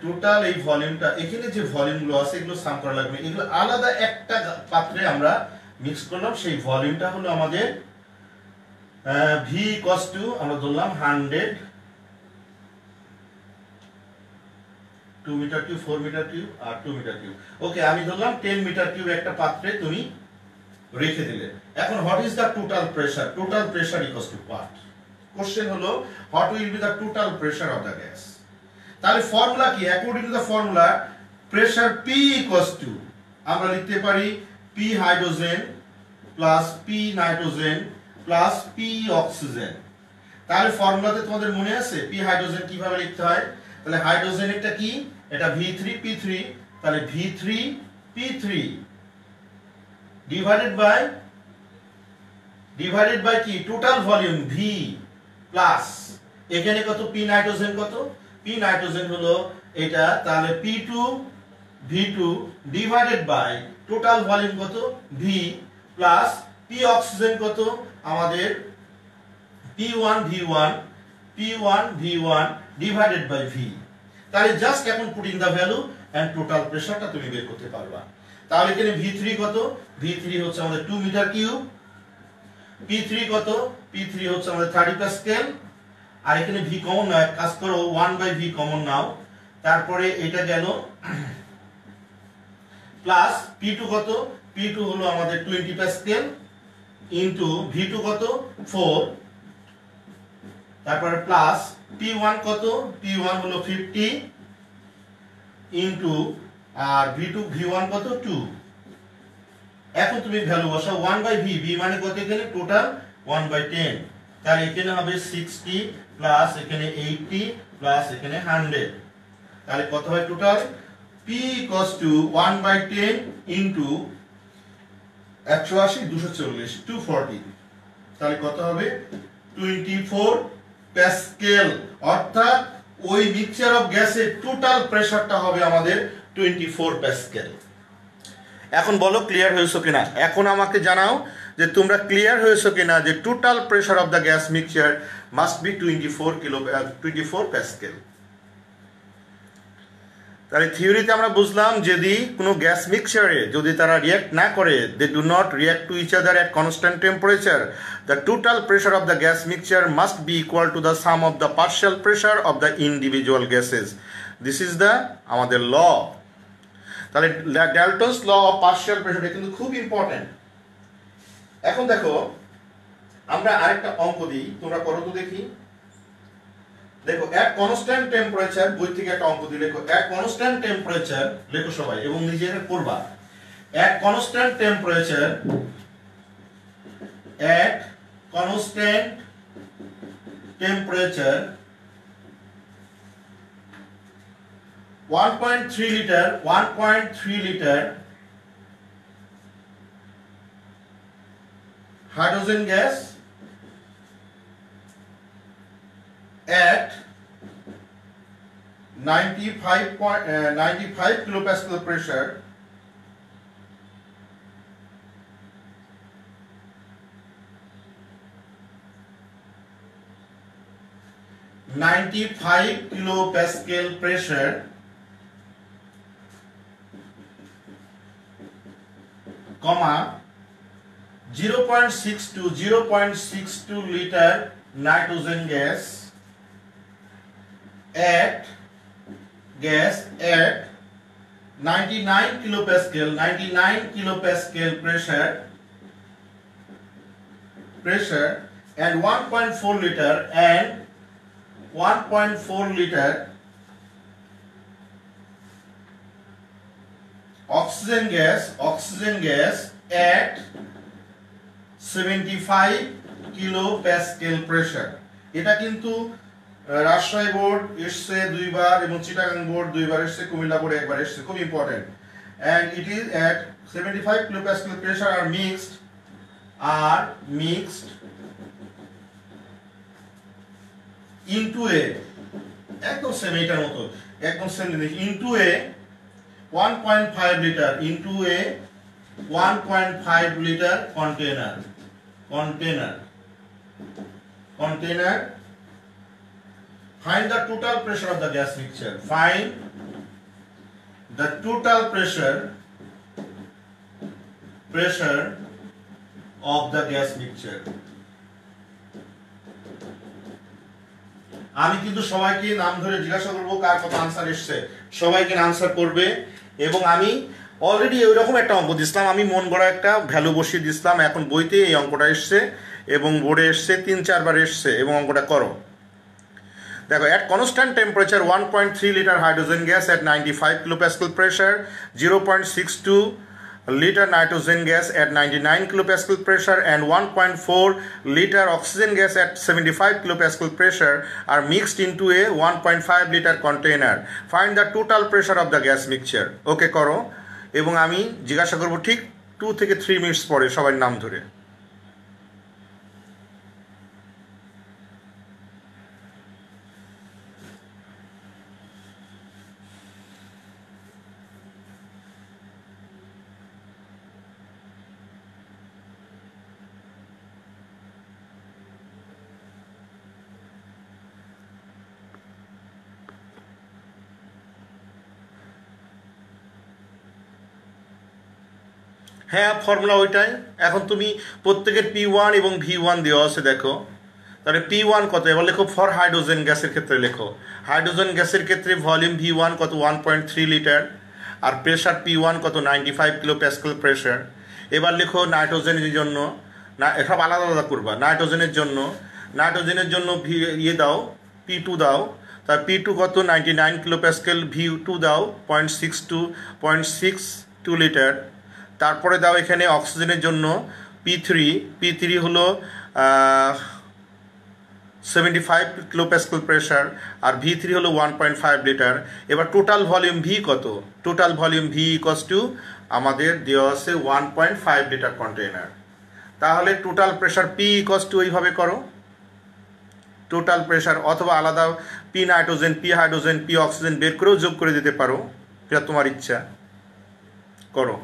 টোটাল এই ভলিউমটা, এখানে যে ভলিউমগুলো আছে এগুলো সাম করা লাগবে, এগুলো আলাদা একটা পাত্রে আমরা মিক্স করলাম। সেই ভলিউমটা হলো আমাদের V equals to আমরা ধরলাম 100 2 মিটার কিউব 4 মিটার কিউব আর 2 মিটার কিউব। ওকে, আমি ধরলাম 10 মিটার কিউব একটা পাত্রে তুমি রেখে দিলে। এখন what is the total pressure? Total pressure equals to what? Question হলো what will be the total pressure of the gas. তাহলে ফর্মুলা কি? According to the formula pressure P equals to আমরা লিখতে পারি P hydrogen plus P nitrogen plus P oxygen. তাহলে ফর্মুলাতে তোমাদের মনে আছে P হাইড্রোজেন কিভাবে লিখতে হয়? তাহলে হাইড্রোজেনেরটা কি? এটা V3P3, তাহলে V3P3 ডিভাইডেড বাই কি টোটাল ভলিউম V প্লাস এখানে কত P নাইট্রোজেন, কত P নাইট্রোজেন হলো এটা, তাহলে P2 V2 divided by total volume কত V প্লাস P অক্সিজেন কত আমাদের P1 V1 divided by V। তাহলে জাস্ট এখন putting the value and total প্রেসারটা তুমি বের করতে পারবা। তাহলে এখানে V3 কত? V3 হচ্ছে আমাদের 2 মিটার কিউব। P3 কত? P3 হচ্ছে আমাদের 30 প্যাসকেল। আর এখানে V কমন নাও, কাজ করো 1/V কমন নাও, তারপরে এটা গেল প্লাস P2 কত? P2 হলো আমাদের 20 প্যাসকেল ইনটু V2 কত? 4, তারপরে প্লাস P1 কত? P1 হলো 50 ইনটু আর V1 কত? 2। এখন তুমি ভ্যালু বসাও 1/V, V মানে কত এখানে? টোটাল 1/10। তাহলে এখানে হবে 60 প্লাস এখানে 80 প্লাস এখানে 100। তাহলে কত হয় total? P equals to 1/10 into 180 240 240। তাহলে কত হবে? 24 প্যাসকেল। অর্থাৎ ওই মিক্সচার অফ গ্যাসের টোটাল প্রেসারটা হবে আমাদের 24 প্যাসকেল। এখন বলো ক্লিয়ার হয়েছে কিনা? এখন আমাকে জানাও যে তোমরা ক্লিয়ার হয়েছে কিনা যে total pressure of the gas mixture must B 24 Pascal. তাহলে থিওরিতে আমরা বুঝলাম যদি কোনো গ্যাস মিক্সচারে যদি তারা রিঅ্যাক্ট না করে, they do not react to each other at constant temperature, the total pressure of the gas mixture must be equal to the sum of the partial pressure of the individual gases. This is the আমাদের law. তাহলে Dalton's law of partial pressure কিন্তু খুব important. এখন দেখো আমরা আরেকটা অঙ্ক দিই, তোমরা করো তো দেখি। দেখো এট কনস্ট্যান্ট টেম্পারেচার, বই থেকে একটা অঙ্ক দিই, লেখো এট কনস্ট্যান্ট টেম্পারেচার, লেখো সবাই এবং নিজেরা করবা। এট constant temperature 1.3 liter hydrogen gas at 95 kilopascal pressure comma 0.62 liter nitrogen gas at 99 kilopascal pressure and 1.4 liter oxygen gas at 75 kilo Pascal pressure. এটা কিন্তু রাজশাহী বোর্ড এসছে দুইবার এবং চিটাগাং বোর্ড দুইবার এসছে, কুমিল্লা বোর্ড একবার এসছে, খুব important. and it is at 75 kilopascal pressure are mixed into a একদম সেম এটার মতো একদম same into a 1.5 liter into a 1.5 liter container find the total pressure of the gas mixture. Find the total pressure of the gas mixture. আমি কিন্তু সবাইকে নাম ধরে জিজ্ঞাসা করব কার কত आंसर এসেছে, সবাইকে आंसर করবে। এবং আমি অলরেডি এরকম একটা অঙ্ক দিছিলাম, আমি মন গড়া একটা ভ্যালু বসিয়ে দিছিলাম, এখন বইতে এই অঙ্কটা এসেছে এবং বোর্ডে এসেছে 3-4 বার এসেছে, এবং অঙ্কটা করো। দেখো, at constant temperature 1.3 liter hydrogen gas at 95 kilopascal pressure, 0.62 liter nitrogen gas at 99 kilopascal pressure and 1.4 liter oxygen gas at 75 kilopascal pressure are mixed into a 1.5 liter container. Find the total pressure of the gas mixture. ওকে করো, এবং আমি জিজ্ঞাসা করব ঠিক 2 থেকে 3 minutes পরে সবার নাম ধরে। হ্যাঁ, ফর্মুলা ওইটাই। এখন তুমি প্রত্যেকের P1 এবং V1 দেওয়া আছে, দেখো তাহলে P1 কত, এবার লেখো ফর হাইড্রোজেন গ্যাসের ক্ষেত্রে লেখো। হাইড্রোজেন গ্যাসের ক্ষেত্রে ভলিউম V1 কত 1.3 লিটার, আর প্রেশার P1 কত 95 কিলো প্যাসকেল প্রেশার। এবার লেখো নাইট্রোজেনের জন্য, সব আলাদা আলাদা করবা। নাইট্রোজেনের জন্য ইয়ে দাও, P2 দাও, তার P2 কত 99 কিলো প্যাসকেল, V2 দাও 0.62 লিটার। তারপরে দাও এখানে অক্সিজেনের জন্য P3 হলো 75 কিলোপ্যাসকেল প্রেশার, আর V3 হলো 1.5 লিটার। এবার টোটাল ভলিউম V কত? Total volume V equals to আমাদের দেওয়া আছে 1.5 লিটার কন্টেইনার। তাহলে total pressure P equals two এইভাবে করো, টোটাল প্রেশার, অথবা আলাদা P nitrogen, P hydrogen, P oxygen বের করেও যোগ করে দিতে পারো, যেটা তোমার ইচ্ছা করো।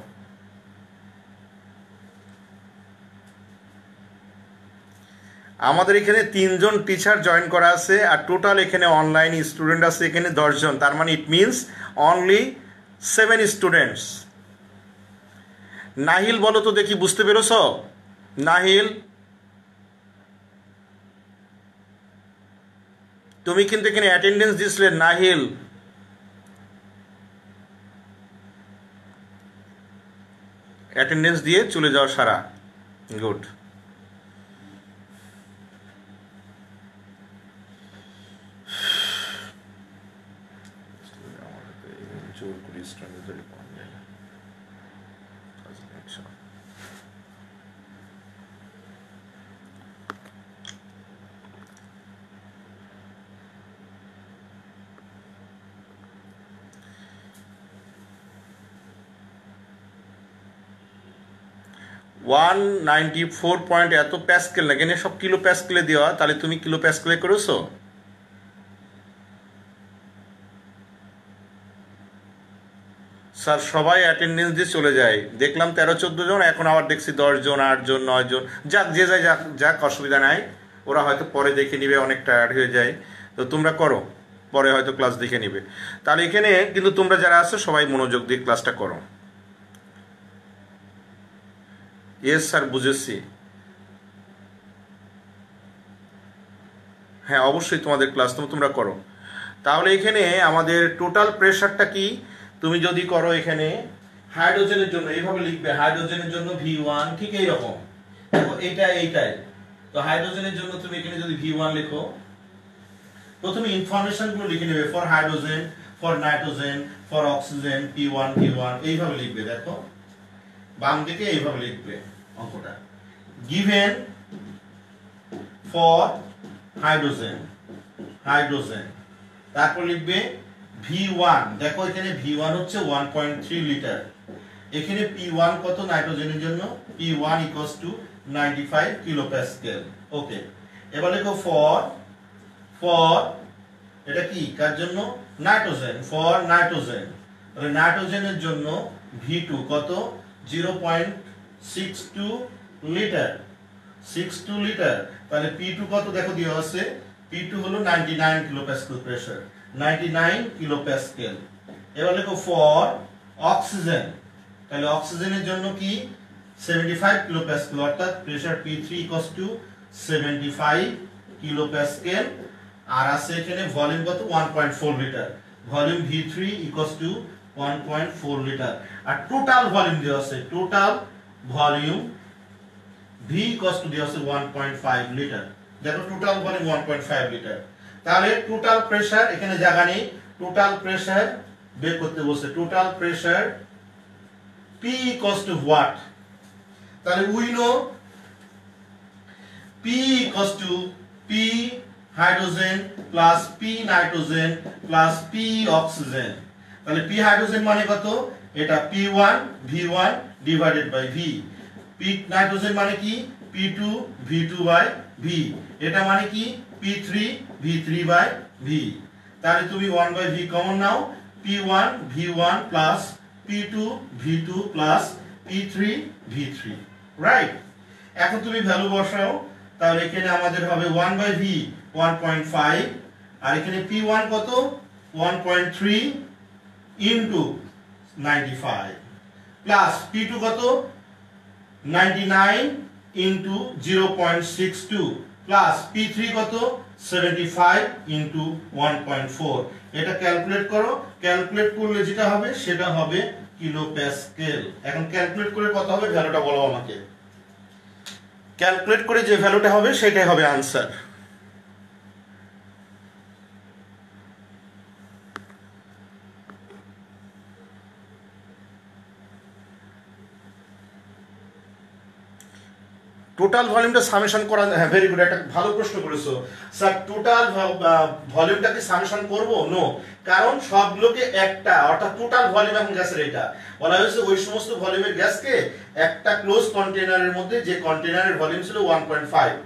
আমাদের এখানে 3 জন টিচার জয়েন করা আছে, আর টোটাল এখানে অনলাইন স্টুডেন্ট আছে এখানে 10 জন, তার মানে ইট মিনস অনলি 7 স্টুডেন্টস। নাহিল বলো তো দেখি, বুঝতে পেরেছ? নাহিল, তুমি কিন্তু এখানে অ্যাটেন্ডেন্স দিছিলে। নাহিল, অ্যাটেন্ডেন্স দিয়ে চলে যাও সারা। গুড। ওয়ান 94 পয়েন্ট এত প্যাসকেল না, এখানে সব কিলো প্যাসকেলে দেওয়া, তাহলে তুমি কিলো প্যাসকেলে করেছো? স্যার সবাই অ্যাটেন্ডেন্স দিয়ে চলে যায়, দেখলাম 13-14 জন, এখন আবার দেখছি 10 জন, 8 জন, 9 জন। যাক, যে যায় যাক, যাক, অসুবিধা নাই, ওরা হয়তো পরে দেখে নিবে, অনেক টায়ার্ড হয়ে যায়। তো তোমরা করো, পরে হয়তো ক্লাস দেখে নিবে। তাহলে এখানে কিন্তু তোমরা যারা আছো সবাই মনোযোগ দিয়ে ক্লাসটা করো। ইয়েস স্যার, বুঝেছি। হ্যাঁ, অবশ্যই তোমাদের ক্লাস তোমরা করো। তাহলে এখানে আমাদের টোটাল প্রেশারটা কি, তুমি যদি করো এখানে হাইড্রোজেনের জন্য এইভাবে লিখবে, হাইড্রোজেনের জন্য V1, ঠিক এইরকম, দেখো এইটাই। তো হাইড্রোজেনের জন্য তুমি এখানে যদি V1 লেখো, প্রথমে ইনফরমেশন গুলো লিখে নেবে, for hydrogen, for nitrogen, for oxygen P1 P1 এইভাবে লিখবে। দেখো বাম দিকে এইভাবে লিখবে অঙ্কটা। গিভেন ফর হাইড্রোজেন তারপর লিখবে V1। দেখো এখানে V1 হচ্ছে 1.3 লিটার। এখানে P1 কত নাইট্রোজেনের জন্য? P1 = 95 কিলোপ্যাসকেল। ওকে, এবার লিখো ফর এটা কি কার জন্য? নাইট্রোজেন। ফর নাইট্রোজেন, তাহলে নাইট্রোজেনের জন্য V2 কত? 0.62 লিটার। 62 লিটার। তাহলে P2 কত দেখো দেওয়া আছে, P2 হলো 99 কিলোপ্যাসকেল প্রেসার, 99 কিলোপ্যাসকেল। এবার লিখো ফর অক্সিজেন, তাহলে অক্সিজেনের জন্য কি 75 কিলোপ্যাসকেল, অর্থাৎ প্রেসার P3 = 75 কিলোপ্যাসকেল। আর আছে এখানে ভলিউম কত? 1.4 লিটার। Volume V3 = 1.4 litre. আর টোটাল ভলিউম দেওয়া আছে, টোটাল ভলিউম V দেওয়া আছে 1.5 লিটার। দেখো টোটাল ভলিউম 1.5 লিটার। তাহলে টোটাল প্রেসার এখানে জায়গা নেই, টোটাল প্রেসার বের করতে বলছে। Total pressure P = what? তাহলে we know P = P hydrogen plus P nitrogen plus P oxygen. তাহলে P হাইড্রোজেন মানে কত? এটা P1 V1 divided by V। P nitrogen মানে কি? P2 V2 by V। এটা মানে কি? P3 V3 by V। তাহলে তুমি 1 বাই V কমন নাও, P1 V1 plus P2 V2 plus P3 V3, right? এখন তুমি ভ্যালু বসাও, তাহলে এখানে আমাদের হবে 1 বাই V 1.5, আর এখানে P1 কত? 1.3 ইনটু 95 প্লাস P2 কত? 99 ইনটু 0.62 প্লাস P3 কত? 75 ইনটু 1.4। এটা ক্যালকুলেট করো, ক্যালকুলেট করলে যেটা হবে সেটা হবে কিলোপ্যাসকেল। এখন ক্যালকুলেট করে কত হবে ভ্যালুটা বলো আমাকে। ক্যালকুলেট করে যে ভ্যালুটা হবে সেটাই হবে আনসার। টোটাল ভলিউমটা সামেশন করা, হ্যাঁ ভেরি গুড, একটা ভালো প্রশ্ন করেছো স্যার। টোটাল ভলিউমটাকে সামেশন করব? নো, কারণ সবগুলোকে একটা, অর্থাৎ টোটাল ভলিউম এখন গ্যাসের এটা বলা হয়েছে ওই সমস্ত ভলিউমের গ্যাসকে একটা ক্লোজ কন্টেনারের মধ্যে, যে কন্টেনারের ভলিউম ছিল 1.5।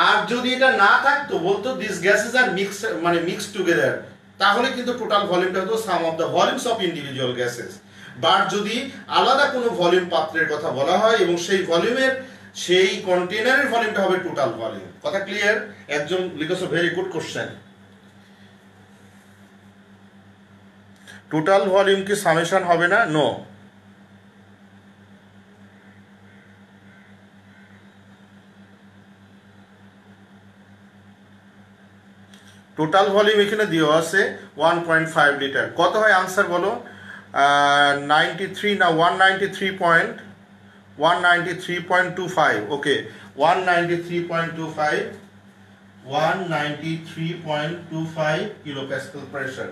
আর যদি এটা না থাকতো, বলতো দিস গ্যাসেস আর মিক্স, মানে মিক্স টুগেদার, তাহলে কিন্তু টোটাল ভলিউমটা হতো sum of the volumes of individual gases. But যদি আলাদা কোনো ভলিউম পাত্রের কথা বলা হয় এবং সেই ভলিউমের, সেই কন্টেনারের ভলিউমটা হবে টোটাল ভলিউম। কথা ক্লিয়ার? একজন লিখেছো very good question. Total volume কি সামেশন হবে না? নো। টোটাল ভলিউম এখানে দেওয়া আছে 1.5 লিটার। কত হয় আনসার বলো? 93 না 193.25। ওকে, 193.25 কিলোপ্যাসকেল প্রেসার।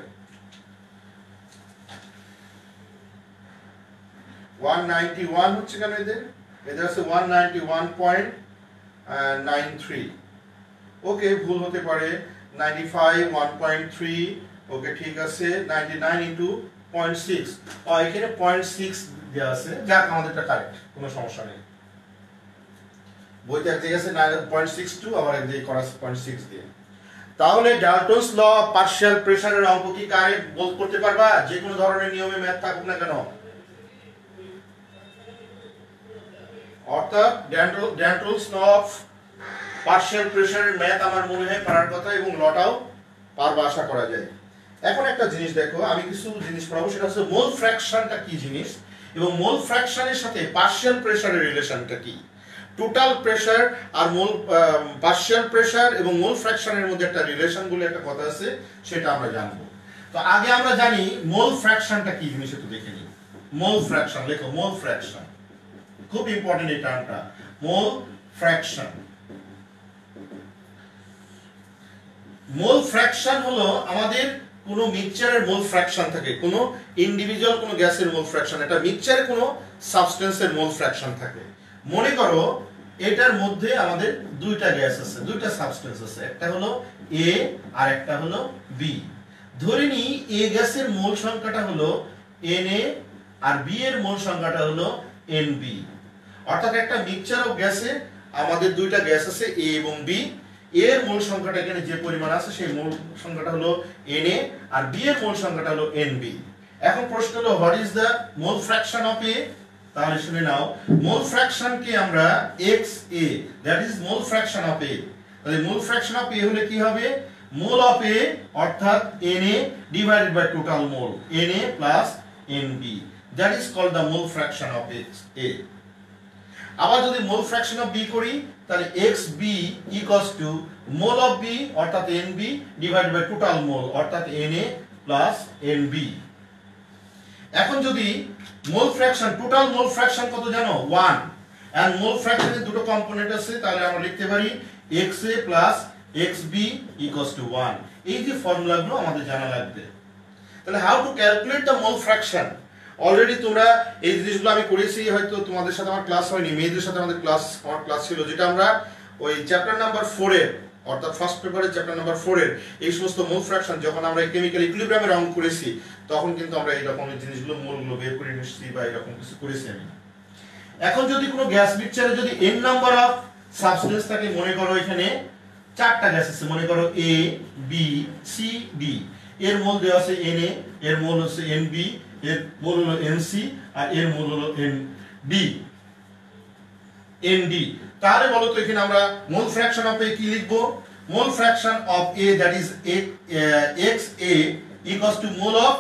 191 হচ্ছে কেন এদের? এদের আছে 191.93। ওকে, ভুল হতে পারে। 95 1.3, ওকে ঠিক আছে। 99 ইনটু 0.6, এখানে 0.6 দেওয়া আছে, যাক আমাদেরটা কারেক্ট, কোনো সমস্যা নেই। বইতে এক জায়গায় আছে 0.62, আবার এক জায়গায় করা আছে 0.6 দিয়ে। তাহলে ডাল্টনস ল পার্শিয়াল প্রেসারের অঙ্ক কি কারেক্ট করতে পারবা? যে কোনো ধরনের নিয়মে ম্যাথ থাকুক না কেন। অর্থাৎ ডাল্টনস ল অফ পার্শিয়াল প্রেসারের ম্যাথ আমার মনে হয় পারার কথা, এবং লটাও পারবা আশা করা যায়। এখন একটা জিনিস দেখো, আমি কিছু জিনিস পড়াবো, সেটা হচ্ছে মোল ফ্র্যাকশনটা কি জিনিস, এবং মোল ফ্র্যাকশনের সাথে পার্শিয়াল প্রেসারের রিলেশনটা কি। টোটাল প্রেসার আর মোল পার্শিয়াল প্রেসার এবং মোল ফ্র্যাকশনের মধ্যে একটা রিলেশন বলে একটা কথা আছে, সেটা আমরা জানবো। তো আগে আমরা জানি মোল ফ্র্যাকশনটা কি জিনিস, একটু দেখে নিই। মোল ফ্র্যাকশন লেখো, মোল ফ্র্যাকশন খুব ইম্পর্টেন্ট এই টার্মটা, মোল ফ্র্যাকশন। মোল ফ্র্যাকশন হলো আমাদের কোনো মিক্সচারের মোল ফ্র্যাকশন থাকে, কোনো ইন্ডিভিজুয়াল কোনো গ্যাসের মোল ফ্র্যাকশন, এটা মিক্সচারে কোনো সাবস্টেন্সের মোল ফ্র্যাকশন থাকে। মনে করো এটার মধ্যে আমাদের দুইটা গ্যাস আছে, দুইটা সাবস্টেন্স আছে, একটা হলো এ আর একটা হলো বি। ধরে নিই এ গ্যাসের মোল সংখ্যাটা হলো Na আর বি এর মোল সংখ্যাটা হলো Nb। অর্থাৎ একটা মিক্সচার অফ গ্যাসে আমাদের দুইটা গ্যাস আছে এ এবং বি, এর মোল সংখ্যাটা এখানে যে পরিমাণ আছে সেই মোল সংখ্যাটা হলো Na আর বি এর মোল সংখ্যাটা হলো Nb। এখন প্রশ্ন হলো what is the mole fraction of A? তাহলে শুনে নাও, মোল ফ্র্যাকশন কে আমরা XA, that is mole fraction of A. তাহলে মোল ফ্র্যাকশন অফ এ হলে কি হবে? মোল অফ এ অর্থাৎ Na divided by total mole, Na plus Nb, that is called the mole fraction of A। আবার যদি mole fraction of B করি তাহলে XB equals to mole of B অর্থাৎ Nb divided by total mole অর্থাৎ Na plus Nb। এখন যদি mole fraction, total mole fraction কত জানো? 1, এন্ড মোল ফ্র্যাকশনের দুটো কম্পোনেন্ট আছে, তাহলে আমরা লিখতে পারি XA plus XB equals two 1। এই যে ফর্মুলাগুলো আমাদের জানা লাগবে। তাহলে how to calculate the mole fraction? Already তোমরা এই জিনিসগুলো আমি করেছি, হয়তো তোমাদের সাথে আমার ক্লাস হয়নি, মেয়েদের সাথে আমার ক্লাস ছিল, যেটা আমরা ওই চ্যাপ্টার নাম্বার 4 এর অর্থাৎ ফার্স্ট পেপারের চ্যাপ্টার নাম্বার 4 এর এই সমস্ত মোল ফ্র্যাকশন যখন আমরা কেমিক্যাল ইকুইলিব্রিয়ামের অঙ্ক করেছি তখন কিন্তু আমরা এই রকমের জিনিসগুলো মোলগুলো বের করে নিচ্ছি বা এরকম কিছু করেছি আমি। এখন যদি কোনো গ্যাস মিক্সচারে যদি n নাম্বার অফ সাবস্টেন্স থাকে, মনে করো এখানে চারটা গ্যাস আছে, মনে করো A B C D, এর মোল দেওয়া আছে Na, এর মোল হচ্ছে Nb, এর মোল হলো Nc আর এর মোল হলো Nd। তাহলে বলো তো এখানে আমরা মোল ফ্র্যাকশন অফ A কি লিখব? Mole fraction of A that is XA equals to mole of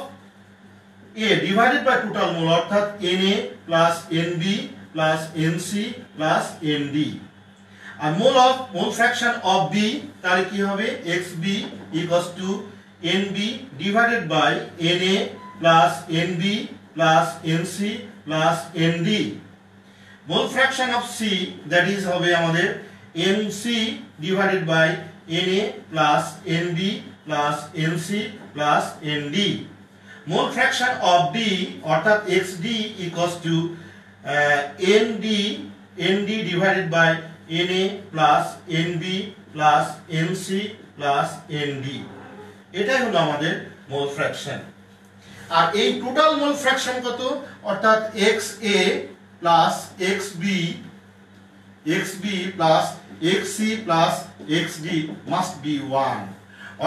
A divided by total mole অর্থাৎ Na plus Nb plus Nc plus Nd। আর মোল ফ্র্যাকশন অফ B তাহলে কি হবে? XB equals to Nb divided by Na plus Nb plus Nc plus Nd। Mole fraction of C that is হবে আমাদের Nc divided by Na plus Nb plus Nc plus Nd। Mole fraction of D অর্থাৎ XD equals to Nd divided by Na plus Nb plus Nc plus Nd। এটাই হলো আমাদের মোল fraction. আর এই total mole fraction কত? অর্থাৎ XA plus XB plus XC plus XD must be 1,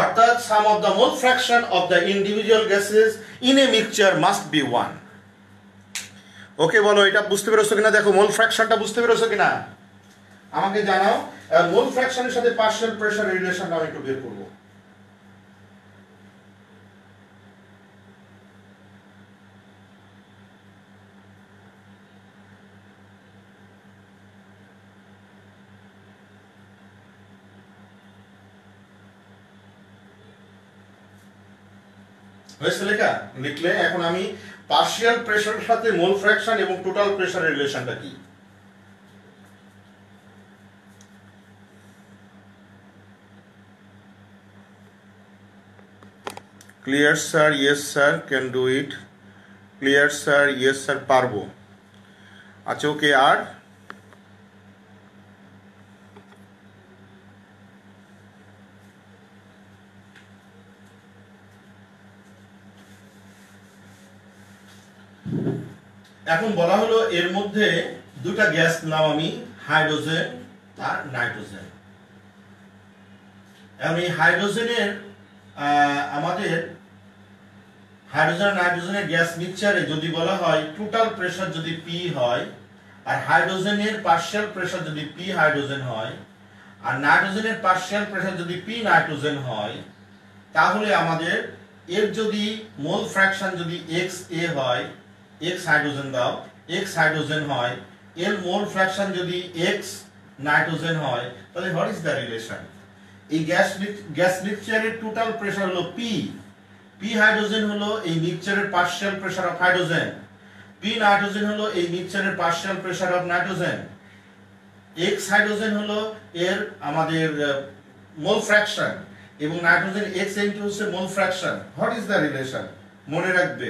অর্থাৎ sum of the mole fraction of the individual gases in a mixture must be 1। ওকে, বলো এটা বুঝতে পেরেছো কিনা? দেখো মোল ফ্র্যাকশনটা বুঝতে পেরেছো কিনা আমাকে জানাও। মোল ফ্র্যাকশনের সাথে পার্শিয়াল প্রেসার রিলেশনটা আমি একটু বের করব। হয়েছে লেখা? লিখলে এখন আমি পার্শিয়াল প্রেসারের সাথে মোল ফ্র্যাকশন এবং টোটাল প্রেসারের রিলেশনটা কি clear sir? Yes sir, can do it. Clear sir, yes sir, পারবো। আচ্ছা ওকে। আর এখন বলা হলো এর মধ্যে দুটা গ্যাস নাম আমি, হাইড্রোজেন আর নাইট্রোজেন। এখন এই হাইড্রোজেনের আমাদের হাইড্রোজেন আর নাইট্রোজেনের গ্যাস মিক্সচারে যদি বলা হয় টোটাল প্রেসার যদি P হয় আর হাইড্রোজেনের পার্শিয়াল প্রেসার যদি P হাইড্রোজেন হয় আর নাইট্রোজেনের পার্শিয়াল প্রেসার যদি P নাইট্রোজেন হয়, তাহলে আমাদের এর যদি মোল ফ্র্যাকশন যদি XA হয়, X হাইড্রোজেন দাও, X হাইড্রোজেন হয়, এর মোল ফ্র্যাকশন যদি X নাইট্রোজেন হয়, তাহলে হোয়াট ইজ দ্য রিলেশন? এই গ্যাস মিক্সচারের টোটাল প্রেসার হলো P হাইড্রোজেন হলো এই মিক্সচারের partial pressure of hydrogen, P nitrogen হলো এই মিক্সচারের partial pressure of nitrogen, X hydrogen হলো এর আমাদের মোল ফ্র্যাকশন, এবং নাইট্রোজেন xNT হচ্ছে মোল fraction. What is the relation? মনে রাখবে,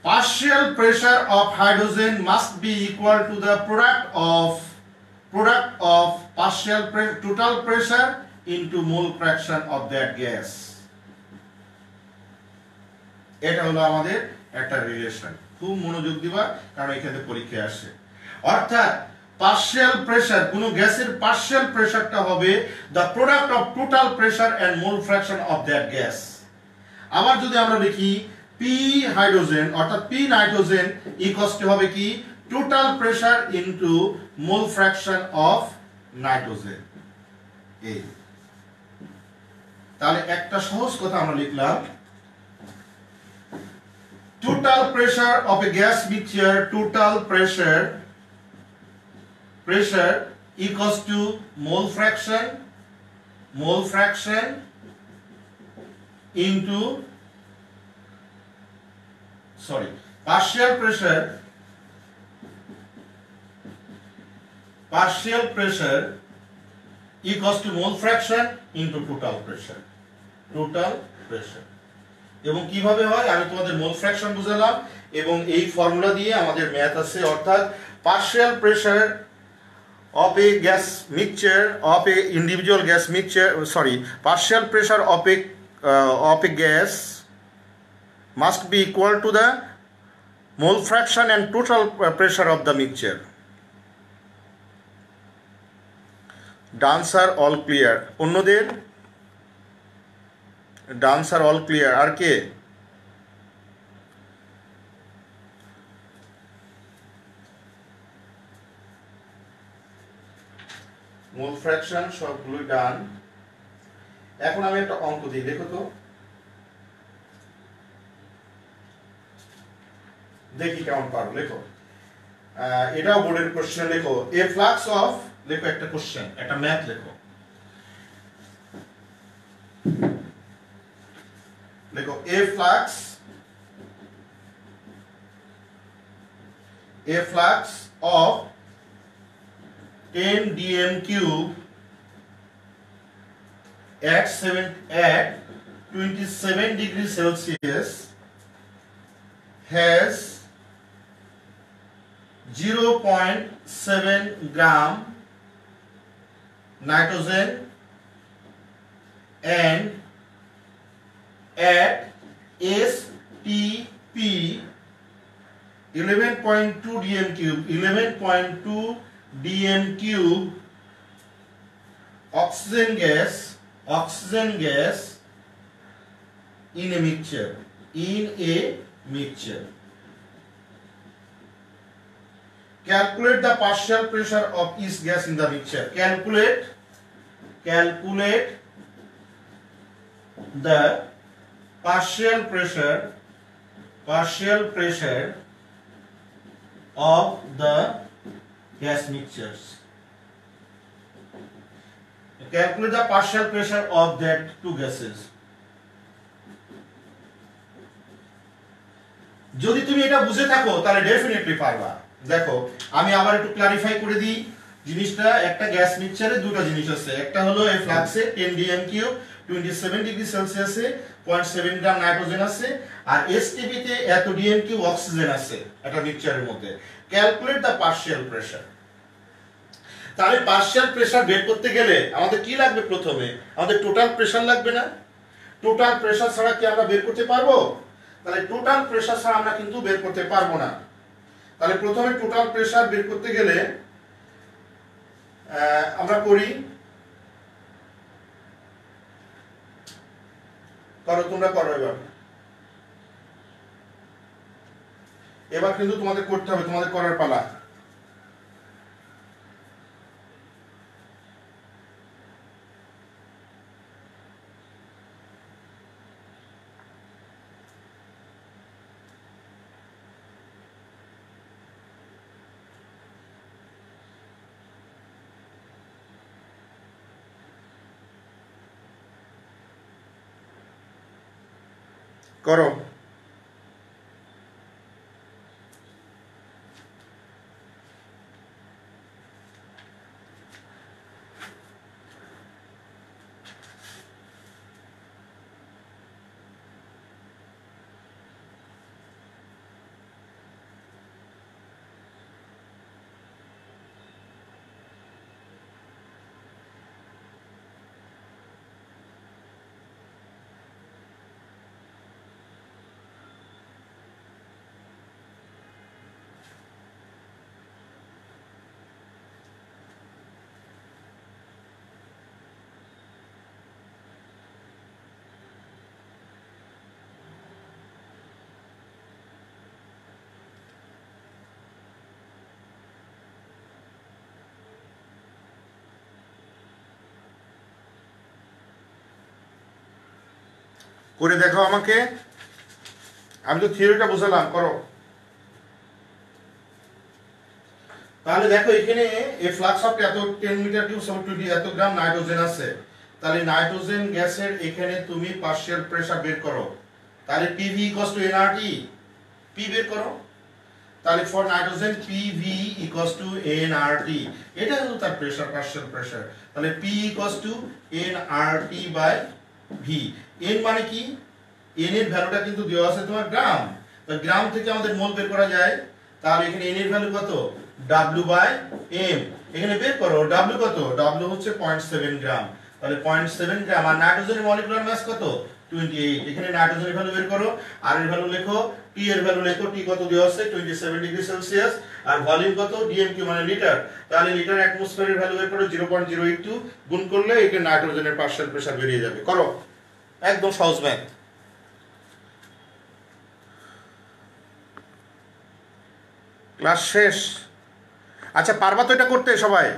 partial pressure of hydrogen must be equal to the product of total pressure into mole fraction of that gas. এটা হলো আমাদের একটা রিলেশন। খুব মনোযোগ দিবা, কারণ এখানে পরীক্ষায় আসে। অর্থাৎ পার্শিয়াল প্রেসার, কোন গ্যাসের পার্শিয়াল প্রেসারটা হবে the product of total pressure and mole fraction of that gas. আবার যদি আমরা লিখি পি হাইড্রোজেন অর্থাৎ পি নাইট্রোজেন ইকুয়ালস টু হবে কি total pressure into mole fraction of nitrogen. এই তাহলে একটা সহজ কথা আমরা লিখলাম, total pressure of a gas mixture, total pressure equals to mole fraction into partial pressure equals to mole fraction into total pressure এবং কিভাবে হয় আমি তোমাদের মোল ফ্র্যাকশন বুঝালাম, এবং এই ফর্মুলা দিয়ে আমাদের ম্যাথ আছে। অর্থাৎ partial pressure of a gas mixture of a individual gas mixture partial pressure of a gas must be equal to the mole fraction and total pressure of the mixture. Dance are all clear? অন্যদের dance আর all clear? আর কে? মোল fraction সবগুলোই ডান। এখন আমি একটা অঙ্ক দিই, দেখো তো, দেখি কেমন পারো। লেখো, এটাও বোর্ডের কোশ্চেন। লেখো এ ফ্লাক্স অফ, লেখো একটা কোশ্চেন, একটা ম্যাথ লেখো। লেখো a flux of 10 dm cube at 27 degrees Celsius has 0.7 gram nitrogen and at STP 11.2 dm cube oxygen gas in a mixture. Calculate the partial pressure of each gas in the mixture. Calculate the partial pressure of the gas mixtures. Calculate the partial pressure of that two gases. যদি তুমি এটা বুঝে থাকো তাহলে definitely পারবা। দেখো আমি আবার একটু ক্লারিফাই করে দিই জিনিসটা। একটা গ্যাস মিক্সচারে দুটো জিনিস আছে, একটা হলো এই ফ্লাক্সে 10 dm কিউব 27 ডিগ্রি সেলসিয়াসে 0.7 গ্রাম নাইট্রোজেন আছে, আর এসটিপি তে এত ডিএম কিউব অক্সিজেন আছে একটা মিক্সচারের মধ্যে। ক্যালকুলেট দা পার্শিয়াল প্রেসার। তাহলে পার্শিয়াল প্রেসার বের করতে গেলে আমাদের কি লাগবে? প্রথমে আমাদের টোটাল প্রেসার লাগবে না? টোটাল প্রেসার ছাড়া কি আমরা বের করতে পারবো? তাহলে টোটাল প্রেসার ছাড়া আমরা কিন্তু বের করতে পারবো না। তাহলে প্রথমে টোটাল প্রেসার বের করতে গেলে আমরা করি, তোমরা করো এবার কিন্তু তোমাদের করতে হবে, তোমাদের করার পালা। করো। করে দেখো আমাকে। আমি তো থিওরিটা বুঝালাম, করো। তাহলে দেখো এখানে এই ফ্লাক্স অফ এত 10 মিটার কিউব সব 20 এত গ্রাম নাইট্রোজেন আছে। তাহলে নাইট্রোজেন গ্যাসের এখানে তুমি পার্শিয়াল প্রেসার বের করো। তাহলে PV = nRT, P বের করো। তাহলে ফর নাইট্রোজেন PV = nRT, এটা হলো তার প্রেসার, পার্শিয়াল প্রেসার। তাহলে P = nRT/V। n মানে কি? n এর ভ্যালুটা কিন্তু দেওয়া আছে তোমার গ্রাম, তো গ্রাম থেকে আমাদের মোল বের করা যায়। তাহলে এখানে n এর ভ্যালু কত? W/m। এখানে বের করো W কত? W হচ্ছে 0.7 গ্রাম। তাহলে 0.7 গ্রাম। আর নাইট্রোজেনের মলিকুলার মাস কত? 28। এখানে নাইট্রোজেনের ভ্যালু বের করো, আর এর ভ্যালু লেখো, T এর ভ্যালু লেখো। T কত দেওয়া আছে? 27 ডিগ্রি সেলসিয়াস। আর ভলিউম কত? dmq মানে লিটার। তাহলে লিটার অ্যাটমোস্ফিয়ারের ভ্যালু বের করো 0.082, গুণ করলে এখানে নাইট্রোজেনের পার্শিয়াল প্রেসার বেরিয়ে যাবে। করো, একদম সহজ ম্যাথ। ক্লাস শেষ। আচ্ছা, পারবা তো এটা করতে সবাই?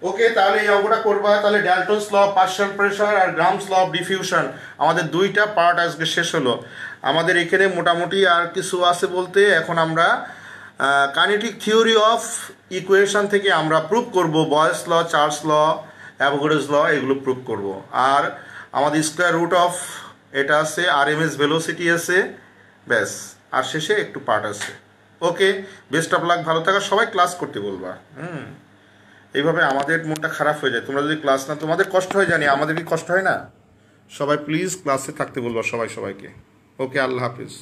ওকে, তাহলে এই অঙ্কটা করবা। তাহলে Dalton's law of partial pressure আর গ্রামস ল অফ ডিফিউশন, আমাদের দুইটা পার্ট আজকে শেষ হলো। আমাদের এখানে মোটামুটি আর কিছু আছে বলতে, এখন আমরা কাইনেটিক থিওরি অফ ইকুয়েশন থেকে আমরা প্রুভ করব বয়েলস ল, চার্লস ল, অ্যাভোগাড্রোস ল, এগুলো প্রুভ করব। আর আমাদের স্কোয়ার রুট অফ এটা আছে, RMS ভেলোসিটি আছে, ব্যাস। আর শেষে একটু পার্ট আছে। ওকে, বেস্ট অফ লাক, ভালো থাকা, সবাই ক্লাস করতে বলবা। এইভাবে আমাদের মনটা খারাপ হয়ে যায়, তোমরা যদি ক্লাস না, তোমাদের কষ্ট হয় জানি, আমাদের কি কষ্ট হয় না? সবাই প্লিজ ক্লাসে থাকতে বলবা সবাই সবাইকে। ওকে, আল্লাহ হাফিজ।